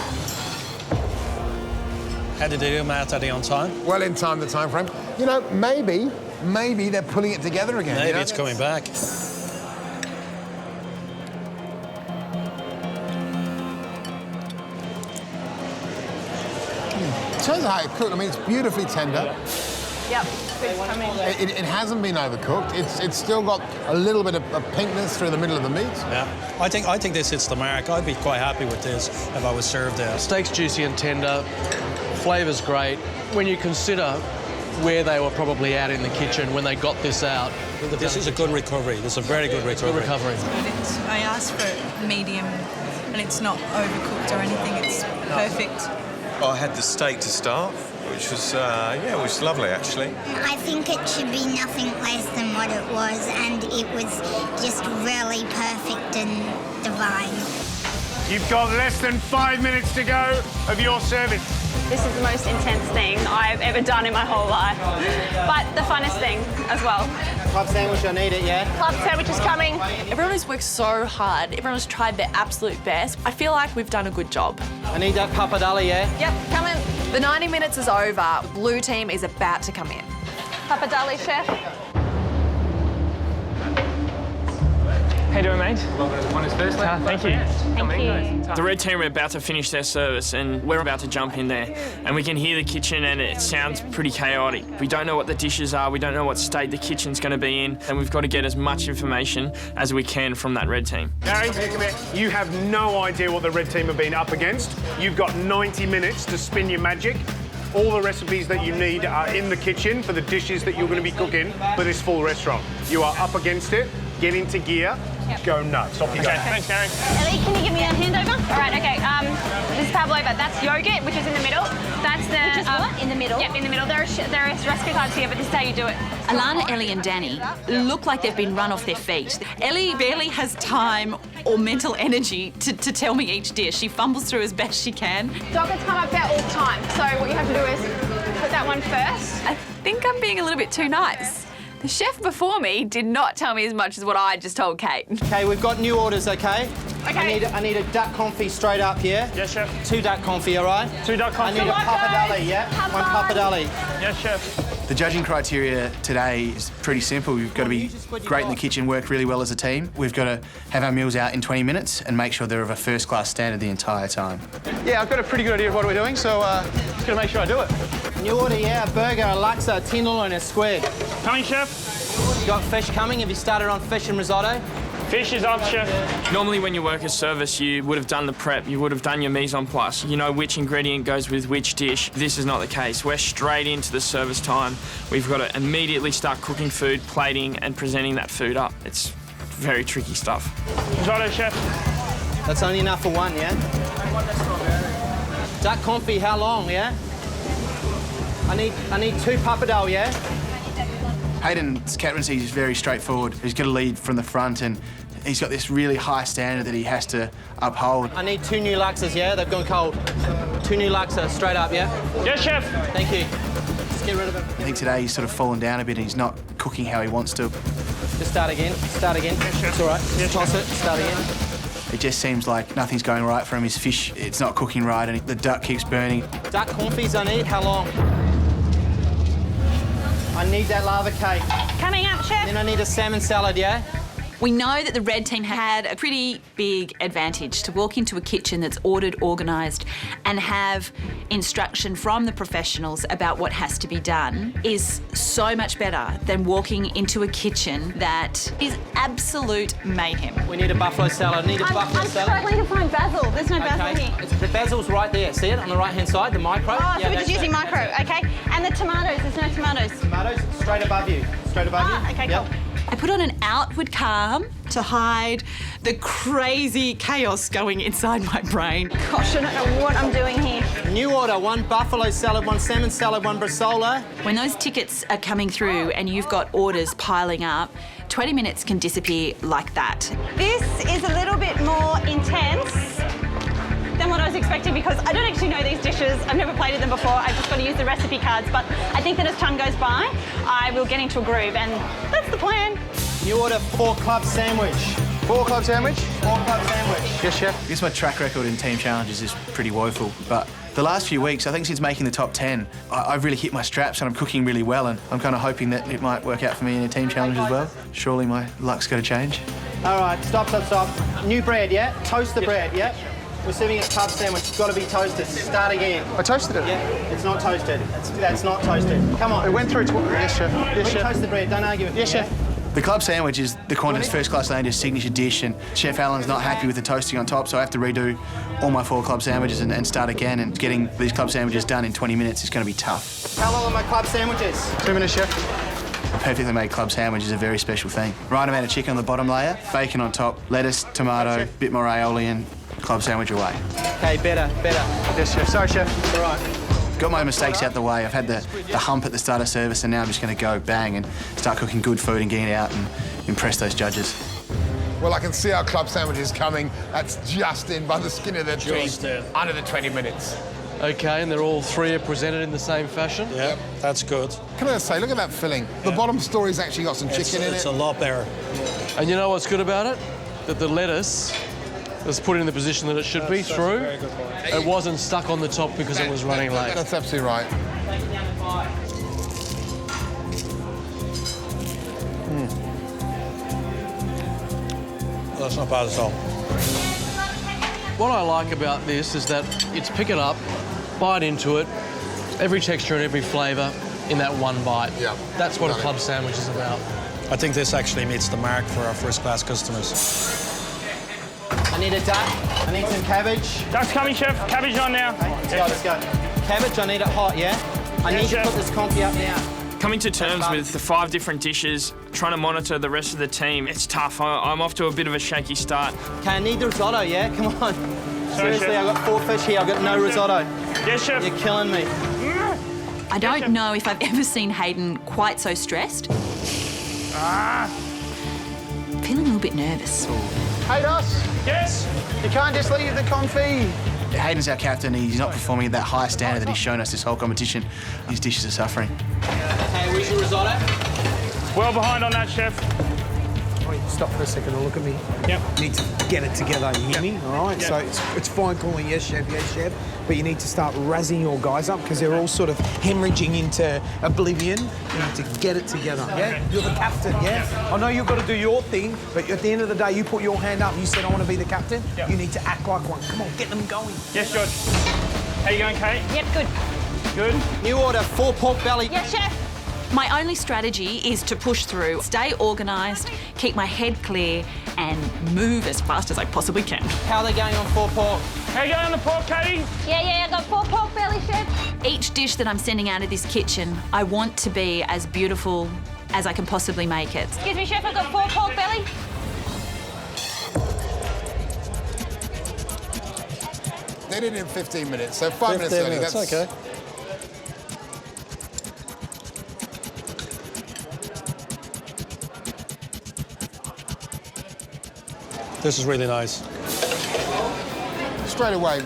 How did they do, Matt? Are they on time? Well in time, the time frame. You know, maybe they're pulling it together again. Maybe you know? it's coming back. In terms of how it cooked, I mean, it's beautifully tender. Yep, squid's coming. It hasn't been overcooked. It's still got a little bit of pinkness through the middle of the meat. Yeah, I think this hits the mark. I'd be quite happy with this if I was served there. Steak's juicy and tender, flavour's great. When you consider where they were probably at in the kitchen when they got this out. This is a good recovery. This is a very good recovery. Good recovery. I asked for medium, and it's not overcooked or anything. It's perfect. I had the steak to start, which was, yeah, it was lovely, actually. I think it should be nothing less than what it was, and it was just really perfect and divine. You've got less than 5 minutes to go of your service. This is the most intense thing I've ever done in my whole life, but the funnest thing as well. Club sandwich, I need it, yeah? Club sandwich is coming. Everyone has worked so hard. Everyone has tried their absolute best. I feel like we've done a good job. I need that pappardelle, yeah? Yep, coming. The 90 minutes is over. Blue team is about to come in. Pappardelle, chef. How you doing, mate? One is first. Thank you. Thank you. The red team are about to finish their service and we're about to jump in there. And we can hear the kitchen and it sounds pretty chaotic. We don't know what the dishes are, we don't know what state the kitchen's going to be in, and we've got to get as much information as we can from that red team. Gary, you have no idea what the red team have been up against. You've got 90 minutes to spin your magic. All the recipes that you need are in the kitchen for the dishes that you're going to be cooking for this full restaurant. You are up against it. Get into gear. Go nuts. Off you go. Thanks, Gary. Ellie, can you give me a handover? All right, okay. This is pavlova. That's yogurt, which is in the middle. That's the... Which is what? In the middle? Yep, in the middle. There is recipe cards here, but this is how you do it. Alana, Ellie and Danny look like they've been run off their feet. Ellie barely has time or mental energy to tell me each dish. She fumbles through as best she can. Doggets come up there all the time, so what you have to do is put that one first. I think I'm being a little bit too nice. The chef before me did not tell me as much as what I just told Kate. Okay, we've got new orders, okay? Okay. I need a duck confit straight up, yeah? Yes, chef. 2 duck confit, all right? 2 duck confit. I need a pappardelle, yeah? Have 1 fun. pappardelle. Yes, chef. The judging criteria today is pretty simple. We've got to be great in the kitchen, work really well as a team. We've got to have our meals out in 20 minutes and make sure they're of a first-class standard the entire time. Yeah, I've got a pretty good idea of what we're doing, so just got to make sure I do it. New order, yeah? A burger, a laksa, a tenderloin, and a squid. Coming, chef. You got fish coming? Have you started on fish and risotto? Fish is up, chef. Normally when you work a service, you would have done the prep, you would have done your mise en place. You know which ingredient goes with which dish. This is not the case. We're straight into the service time. We've got to immediately start cooking food, plating, and presenting that food up. It's very tricky stuff. Risotto, chef. That's only enough for 1, yeah? Duck confit, how long, yeah? I need 2 pappardelle, yeah? Hayden's captaincy is very straightforward. He's got to lead from the front and he's got this really high standard that he has to uphold. I need 2 new laksas, yeah? They've gone cold. 2 new laksas, straight up, yeah? Yes, chef. Thank you. Just get rid of them. I think today he's sort of fallen down a bit and he's not cooking how he wants to. Just start again, start again. Yes, chef. It's all right, Yes, toss chef. it, start again. It just seems like nothing's going right for him. His fish, it's not cooking right and the duck keeps burning. Duck confits I need, how long? I need that lava cake. Coming up, chef. Then I need a salmon salad, yeah? We know that the red team had a pretty big advantage to walk into a kitchen that's ordered, organised, and have instruction from the professionals about what has to be done is so much better than walking into a kitchen that is absolute mayhem. We need a buffalo salad. I'm struggling to find basil. There's no basil here. The basil's right there. See it on the right-hand side, the micro? Oh, so we're that's just using it. micro, okay. And the tomatoes, there's no tomatoes. Tomatoes, straight above you. Straight above you. Okay, Yep. cool. I put on an outward calm to hide the crazy chaos going inside my brain. Gosh, I don't know what I'm doing here. New order, 1 buffalo salad, 1 salmon salad, 1 bresaola. When those tickets are coming through and you've got orders piling up, 20 minutes can disappear like that. This is a little bit more intense than what I was expecting because I don't actually know these dishes. I've never plated them before. I've just got to use the recipe cards. But I think that as time goes by, I will get into a groove, and that's the plan. New order, 4 club sandwich. 4 club sandwich? 4 club sandwich. Yes, chef. I guess my track record in team challenges is pretty woeful, but the last few weeks, I think since making the top 10, I've really hit my straps and I'm cooking really well, and I'm kind of hoping that it might work out for me in a team challenge as well. Surely my luck's got to change. All right, stop. New bread, yeah? Toast the bread, yeah? We're serving a club sandwich. It's got to be toasted. Start again. I toasted it. Yeah, it's not toasted. That's not toasted. Come on. It went through. Yes, chef. Yes, chef. Toast the bread. Don't argue with me. Yes, chef. The club sandwich is the Qantas First Class Lounge's signature dish, and Chef Alan's not happy with the toasting on top, so I have to redo all my 4 club sandwiches and start again, and getting these club sandwiches done in 20 minutes is going to be tough. How long are my club sandwiches? 2 minutes, Chef. A perfectly made club sandwich is a very special thing. Right amount of chicken on the bottom layer, bacon on top, lettuce, tomato, bit more aioli, and club sandwich away. Okay, better. Yes, Chef. Sorry, Chef. All right. Got my mistakes out the way. I've had the hump at the start of service, and now I'm just going to go bang and start cooking good food and getting it out and impress those judges. Well, I can see our club sandwiches coming. That's just in by the skin of their teeth. Under the 20 minutes. Okay, and they're all 3 are presented in the same fashion? Yeah, that's good. Can I say, look at that filling. The bottom story's actually got some chicken in it. It's a lot better. And you know what's good about it? That the lettuce was put in the position that it should be through. It wasn't stuck on the top because it was running late. That's absolutely right. That's not bad at all. What I like about this is that it's pick it up, bite into it, every texture and every flavour in that one bite. Yeah. That's what a club sandwich is about. I think this actually meets the mark for our first-class customers. I need a duck. I need some cabbage. Duck's coming, Chef. Cabbage on now. Okay, let's go. Cabbage, I need it hot, yeah? I need to put this confit up now. Coming to terms with the 5 different dishes, trying to monitor the rest of the team, it's tough. I'm off to a bit of a shaky start. Okay, I need the risotto, yeah? Come on. Sorry, Seriously, Chef. I've got 4 fish here. I've got no risotto. Yes, Chef. You're killing me. I don't know if I've ever seen Hayden quite so stressed. Feeling a little bit nervous. Hey, Dos. Yes? You can't just leave the confit. Hayden's our captain. He's not performing at that high standard that he's shown us this whole competition. His dishes are suffering. Okay, where's your risotto? Well behind on that, Chef. Wait, stop for a second and look at me. Yep. You need to get it together, you hear me? All right? Yep. So it's fine calling yes, chef, but you need to start razzing your guys up because they're all sort of hemorrhaging into oblivion. You need to get it together, yeah? You're the captain, yeah? I know you've got to do your thing, but at the end of the day, you put your hand up and you said, I want to be the captain. Yep. You need to act like one. Come on, get them going. Yes, George. How you going, Kate? Yep, good. Good? New order, 4 pork belly. Yes, Chef. My only strategy is to push through, stay organised, keep my head clear, and move as fast as I possibly can. How are they going on 4 pork? How you going on the pork, Katie? Yeah, I got 4 pork belly, Chef. Each dish that I'm sending out of this kitchen, I want to be as beautiful as I can possibly make it. Excuse me, Chef, I got 4 pork belly. They did it in 15 minutes, so 5 minutes early. That's okay. This is really nice. Straight away,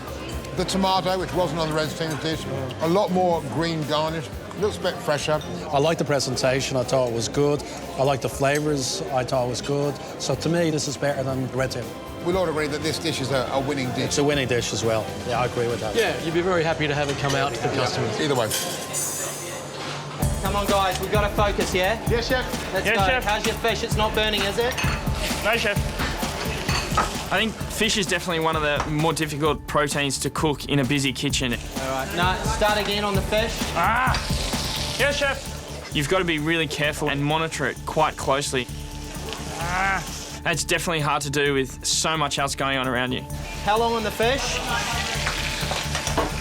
the tomato, which wasn't on the red team's dish, a lot more green garnish, looks a bit fresher. I like the presentation. I thought it was good. I like the flavours. I thought it was good. So to me, this is better than the red team. We'll all agree that this dish is a winning dish. It's a winning dish as well. Yeah, I agree with that. Yeah, you'd be very happy to have it come out to the customers. Either way. Come on, guys, we've got to focus, yeah? Yes, Chef. Let's Yes, go. Chef. How's your fish? It's not burning, is it? No, Chef. I think fish is definitely one of the more difficult proteins to cook in a busy kitchen. All right, no, start again on the fish. Yes, Chef. You've got to be really careful and monitor it quite closely. That's definitely hard to do with so much else going on around you. How long on the fish?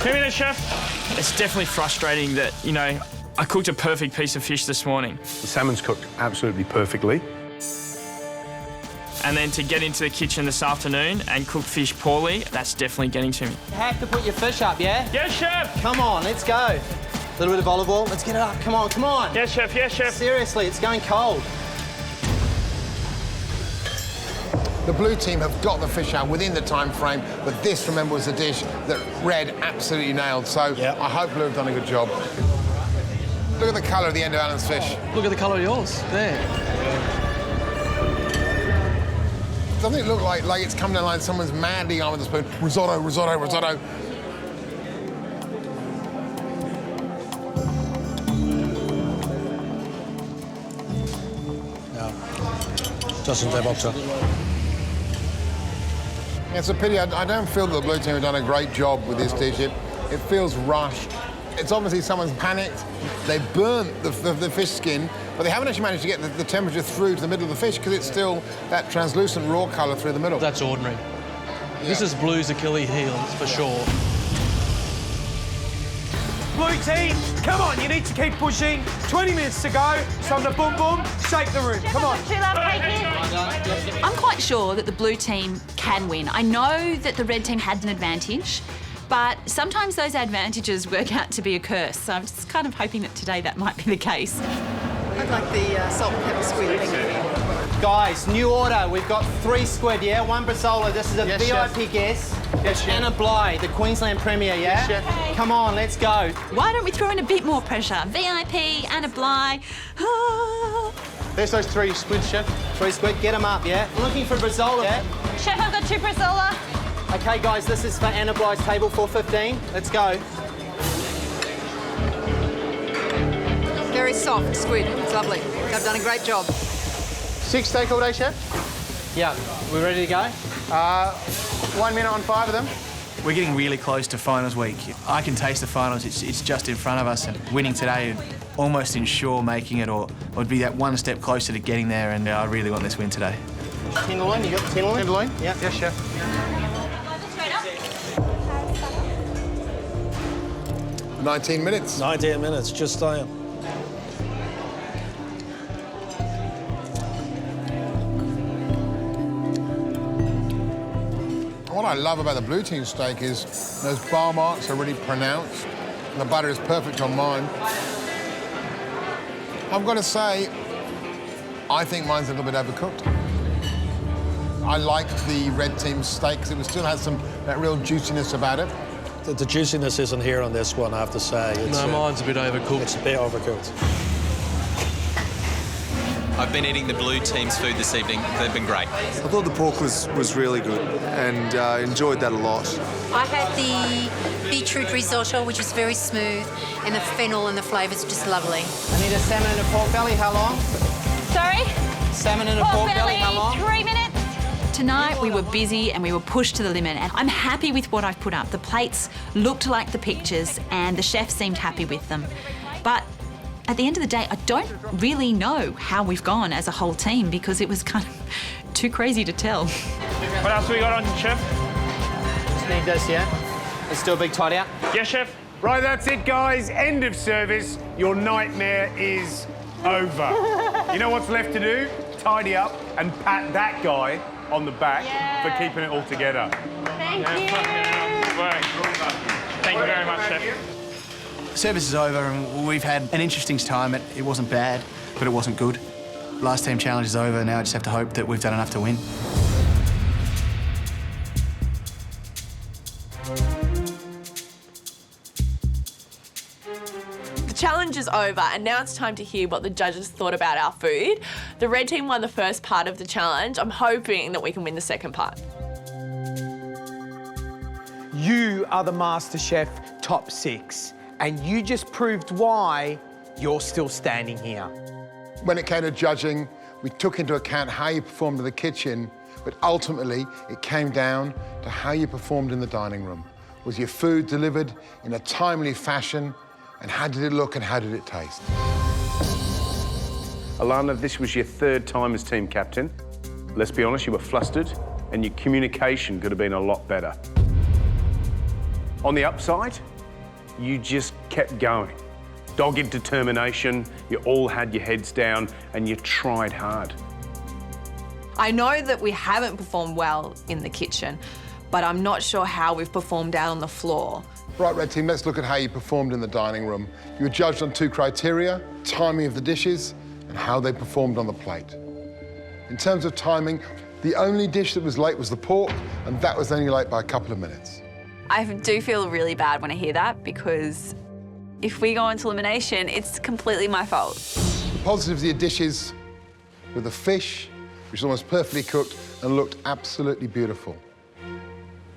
2 minutes, Chef. It's definitely frustrating that, you know, I cooked a perfect piece of fish this morning. The salmon's cooked absolutely perfectly. And then to get into the kitchen this afternoon and cook fish poorly, that's definitely getting to me. You have to put your fish up, yeah? Yes, Chef! Come on, let's go. A little bit of olive oil. Let's get it up. Come on, come on. Yes, Chef, yes, Chef. Seriously, it's going cold. The blue team have got the fish out within the time frame, but this, remember, was a dish that red absolutely nailed. So I hope blue have done a good job. Look at the colour at the end of Alan's fish. Look at the colour of yours. There. Doesn't it look like it's coming down like someone's madly on with a spoon? Risotto, risotto, risotto. Yeah. Doesn't live up to. It's a pity. I don't feel that the blue team have done a great job with this dish. It feels rushed. It's obviously someone's panicked. They burnt the fish skin, but they haven't actually managed to get the temperature through to the middle of the fish because it's still that translucent raw colour through the middle. That's ordinary. This is Blue's Achilles heel, for sure. Blue team, come on, you need to keep pushing. 20 minutes to go. It's time to boom, boom, shake the room. Come on. I'm quite sure that the blue team can win. I know that the red team had an advantage, but sometimes those advantages work out to be a curse. So I'm just kind of hoping that today that might be the case. I'd like the salt and pepper squid. Guys, new order. We've got 3 squid, yeah? 1 Brazola. This is a Yes, VIP chef. guest. Yes, chef. Anna Bligh, the Queensland Premier, yeah? Yes, chef. Come on, let's go. Why don't we throw in a bit more pressure? VIP, Anna Bligh. Ah. There's those 3 squid, chef. 3 squid, get them up, yeah? Looking for Brazola, yeah? Chef, I've got 2 Brazola. OK, guys, this is for Anna Bligh's table, 415. Let's go. Very soft squid. It's lovely. They've done a great job. 6 steak all day, chef? Yeah, we ready to go? 1 minute on 5 of them. We're getting really close to finals week. I can taste the finals. It's just in front of us, and winning today would almost ensure making it, or would be that 1 step closer to getting there, and I really want this win today. Tenderloin, you got the tenderloin? Tenderloin? Yeah. Yes, chef. 19 minutes. 19 minutes, just saying. What I love about the blue team steak is those bar marks are really pronounced. And the butter is perfect on mine. I've got to say, I think mine's a little bit overcooked. I like the red team steak because it still has that real juiciness about it. The juiciness isn't here on this one, I have to say. No, mine's a bit overcooked. It's a bit overcooked. I've been eating the blue team's food this evening. They've been great. I thought the pork was really good and enjoyed that a lot. I had the beetroot risotto, which was very smooth, and the fennel and the flavours just lovely. I need a salmon and a pork belly. How long? Sorry? Salmon and a pork belly. How long? 3 minutes. Tonight we were busy and we were pushed to the limit, and I'm happy with what I've put up. The plates looked like the pictures and the chef seemed happy with them. But at the end of the day, I don't really know how we've gone as a whole team because it was kind of too crazy to tell. What else we got on, Chef? Just need this, yeah? Let's do a big tidy out. Yes, Chef. Right, that's it, guys. End of service. Your nightmare is over. You know what's left to do? Tidy up and pat that guy on the back for keeping it all together. Thank you. Thank you very much, Chef. Service is over, and we've had an interesting time. It wasn't bad, but it wasn't good. Last team challenge is over. Now I just have to hope that we've done enough to win. The challenge is over, and now it's time to hear what the judges thought about our food. The red team won the first part of the challenge. I'm hoping that we can win the second part. You are the MasterChef top 6, and you just proved why you're still standing here. When it came to judging, we took into account how you performed in the kitchen, but ultimately it came down to how you performed in the dining room. Was your food delivered in a timely fashion, and how did it look and how did it taste? Alana, this was your 3rd time as team captain. Let's be honest, you were flustered and your communication could have been a lot better. On the upside, you just kept going. Dogged determination, you all had your heads down and you tried hard. I know that we haven't performed well in the kitchen, but I'm not sure how we've performed out on the floor. Right, Red Team, let's look at how you performed in the dining room. You were judged on 2 criteria, timing of the dishes and how they performed on the plate. In terms of timing, the only dish that was late was the pork, and that was only late by a couple of minutes. I do feel really bad when I hear that because if we go into elimination, it's completely my fault. The positives of your dishes were the fish, which was almost perfectly cooked and looked absolutely beautiful.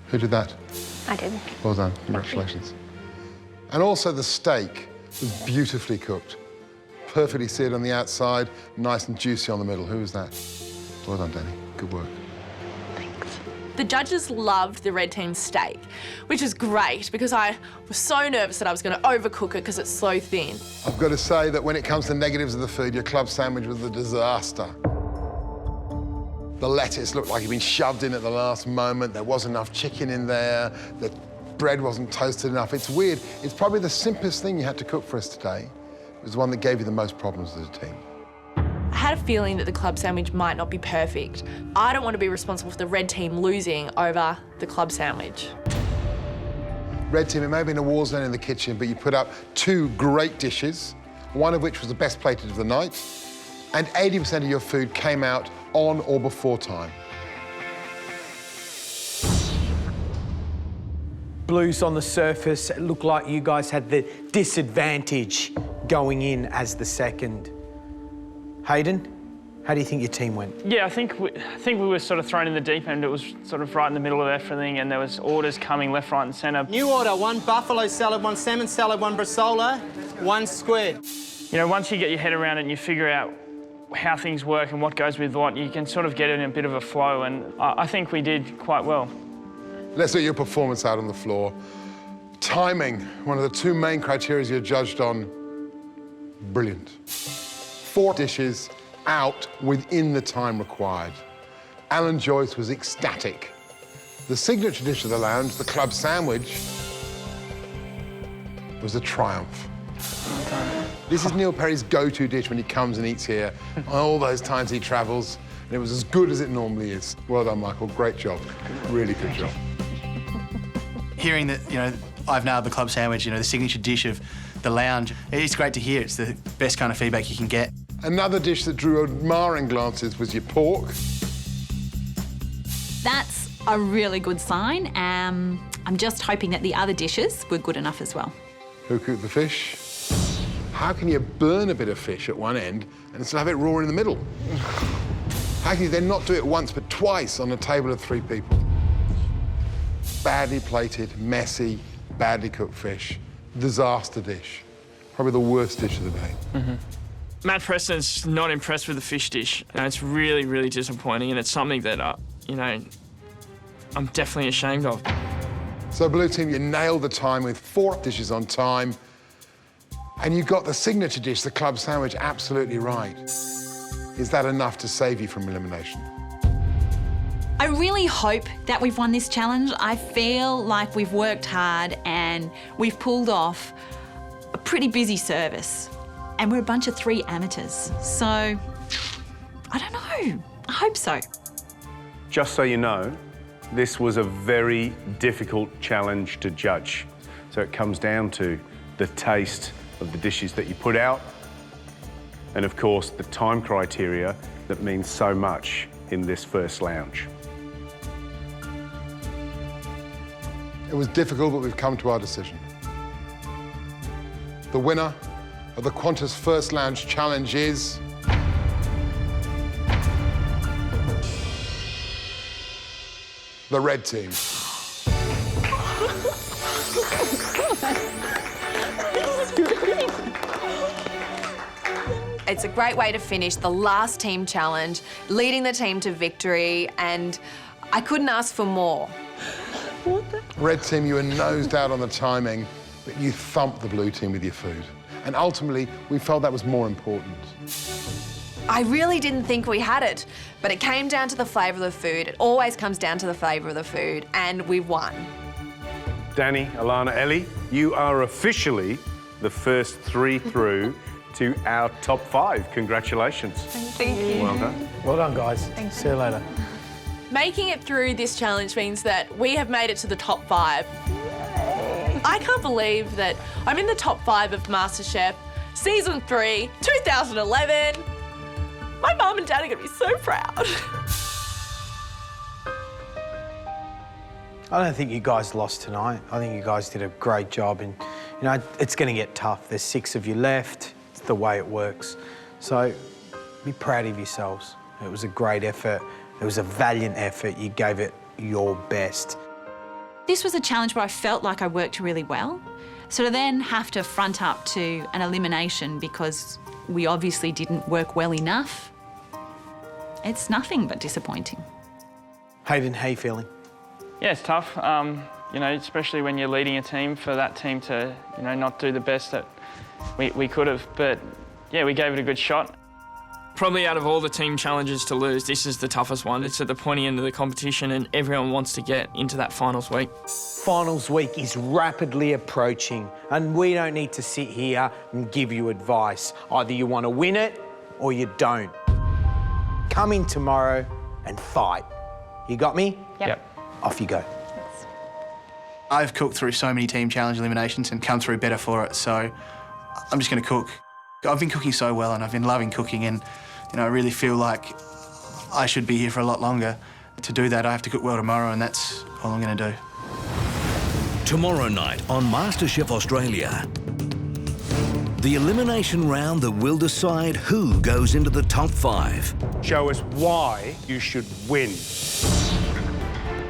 Who did that? I did. Well done, congratulations. And also the steak was beautifully cooked. Perfectly seared on the outside, nice and juicy on the middle. Who was that? Well done, Danny, good work. The judges loved the red team's steak, which is great because I was so nervous that I was going to overcook it because it's so thin. I've got to say that when it comes to negatives of the food, your club sandwich was a disaster. The lettuce looked like it'd been shoved in at the last moment. There wasn't enough chicken in there. The bread wasn't toasted enough. It's weird. It's probably the simplest thing you had to cook for us today. It was the one that gave you the most problems as a team. I had a feeling that the club sandwich might not be perfect. I don't want to be responsible for the red team losing over the club sandwich. Red team, it may have been a war zone in the kitchen, but you put up 2 great dishes, one of which was the best plated of the night, and 80% of your food came out on or before time. Blues on the surface, it looked like you guys had the disadvantage going in as the second. Hayden, how do you think your team went? Yeah, I think we were sort of thrown in the deep end. It was sort of right in the middle of everything, and there was orders coming left, right and centre. New order, 1 buffalo salad, 1 salmon salad, 1 bresaola, 1 squid. You know, once you get your head around it and you figure out how things work and what goes with what, you can sort of get in a bit of a flow, and I think we did quite well. Let's look at your performance out on the floor. Timing, one of the 2 main criteria you're judged on, brilliant. 4 dishes out within the time required. Alan Joyce was ecstatic. The signature dish of the lounge, the club sandwich, was a triumph. This is Neil Perry's go-to dish when he comes and eats here. All those times he travels, and it was as good as it normally is. Well done, Michael. Great job. Really good job. Hearing that, you know, I've nailed the club sandwich, you know, the signature dish of the lounge, it's great to hear. It's the best kind of feedback you can get. Another dish that drew admiring glances was your pork. That's a really good sign. I'm just hoping that the other dishes were good enough as well. Who cooked the fish? How can you burn a bit of fish at one end and still have it raw in the middle? How can you then not do it once but twice on a table of 3 people? Badly plated, messy, badly cooked fish. Disaster dish. Probably the worst dish of the day. Mm-hmm. Matt Preston's not impressed with the fish dish. And it's really, really disappointing, and it's something that, you know, I'm definitely ashamed of. So, Blue Team, you nailed the time with 4 dishes on time, and you got the signature dish, the club sandwich, absolutely right. Is that enough to save you from elimination? I really hope that we've won this challenge. I feel like we've worked hard and we've pulled off a pretty busy service. And we're a bunch of 3 amateurs. So, I don't know. I hope so. Just so you know, this was a very difficult challenge to judge. So it comes down to the taste of the dishes that you put out, and of course, the time criteria that means so much in this first lounge. It was difficult, but we've come to our decision. The winner of the Qantas First Lounge Challenge is... the red team. It's a great way to finish the last team challenge, leading the team to victory, and I couldn't ask for more. Red team, you were nosed out on the timing, but you thumped the blue team with your food. And ultimately, we felt that was more important. I really didn't think we had it, but it came down to the flavour of the food. It always comes down to the flavour of the food, and we won. Danny, Alana, Ellie, you are officially the first 3 through to our top 5. Congratulations. Thank you. Well done. Well done, guys. Thank See you later. Making it through this challenge means that we have made it to the top 5. I can't believe that I'm in the top 5 of MasterChef Season 3, 2011. My mum and dad are going to be so proud. I don't think you guys lost tonight. I think you guys did a great job, and you know it's going to get tough. There's 6 of you left. It's the way it works. So be proud of yourselves. It was a great effort. It was a valiant effort. You gave it your best. This was a challenge where I felt like I worked really well. So to then have to front up to an elimination because we obviously didn't work well enough, it's nothing but disappointing. Hayden, how you feeling? Yeah, it's tough. You know, especially when you're leading a team, for that team to, you know, not do the best that we could have. But yeah, we gave it a good shot. Probably out of all the team challenges to lose, this is the toughest one. It's at the pointy end of the competition and everyone wants to get into that finals week. Finals week is rapidly approaching and we don't need to sit here and give you advice. Either you want to win it or you don't. Come in tomorrow and fight. You got me? Yep. Off you go. I've cooked through so many team challenge eliminations and come through better for it, so I'm just going to cook. I've been cooking so well and I've been loving cooking, and you know, I really feel like I should be here for a lot longer. To do that, I have to cook well tomorrow, and that's all I'm going to do. Tomorrow night on MasterChef Australia, the elimination round that will decide who goes into the top 5. Show us why you should win.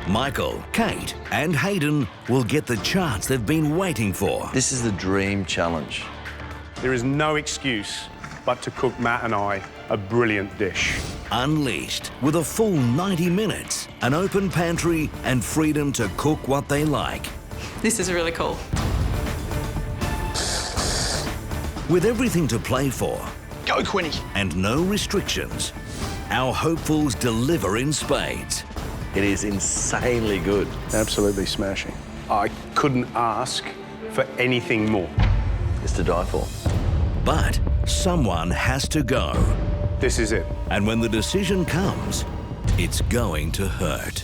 Michael, Kate and Hayden will get the chance they've been waiting for. This is the dream challenge. There is no excuse but to cook Matt and I a brilliant dish. Unleashed with a full 90 minutes, an open pantry and freedom to cook what they like. This is really cool. With everything to play for. Go, Quinny. And no restrictions, our hopefuls deliver in spades. It is insanely good. Absolutely smashing. I couldn't ask for anything more. It's to die for. But someone has to go. This is it. And when the decision comes, it's going to hurt.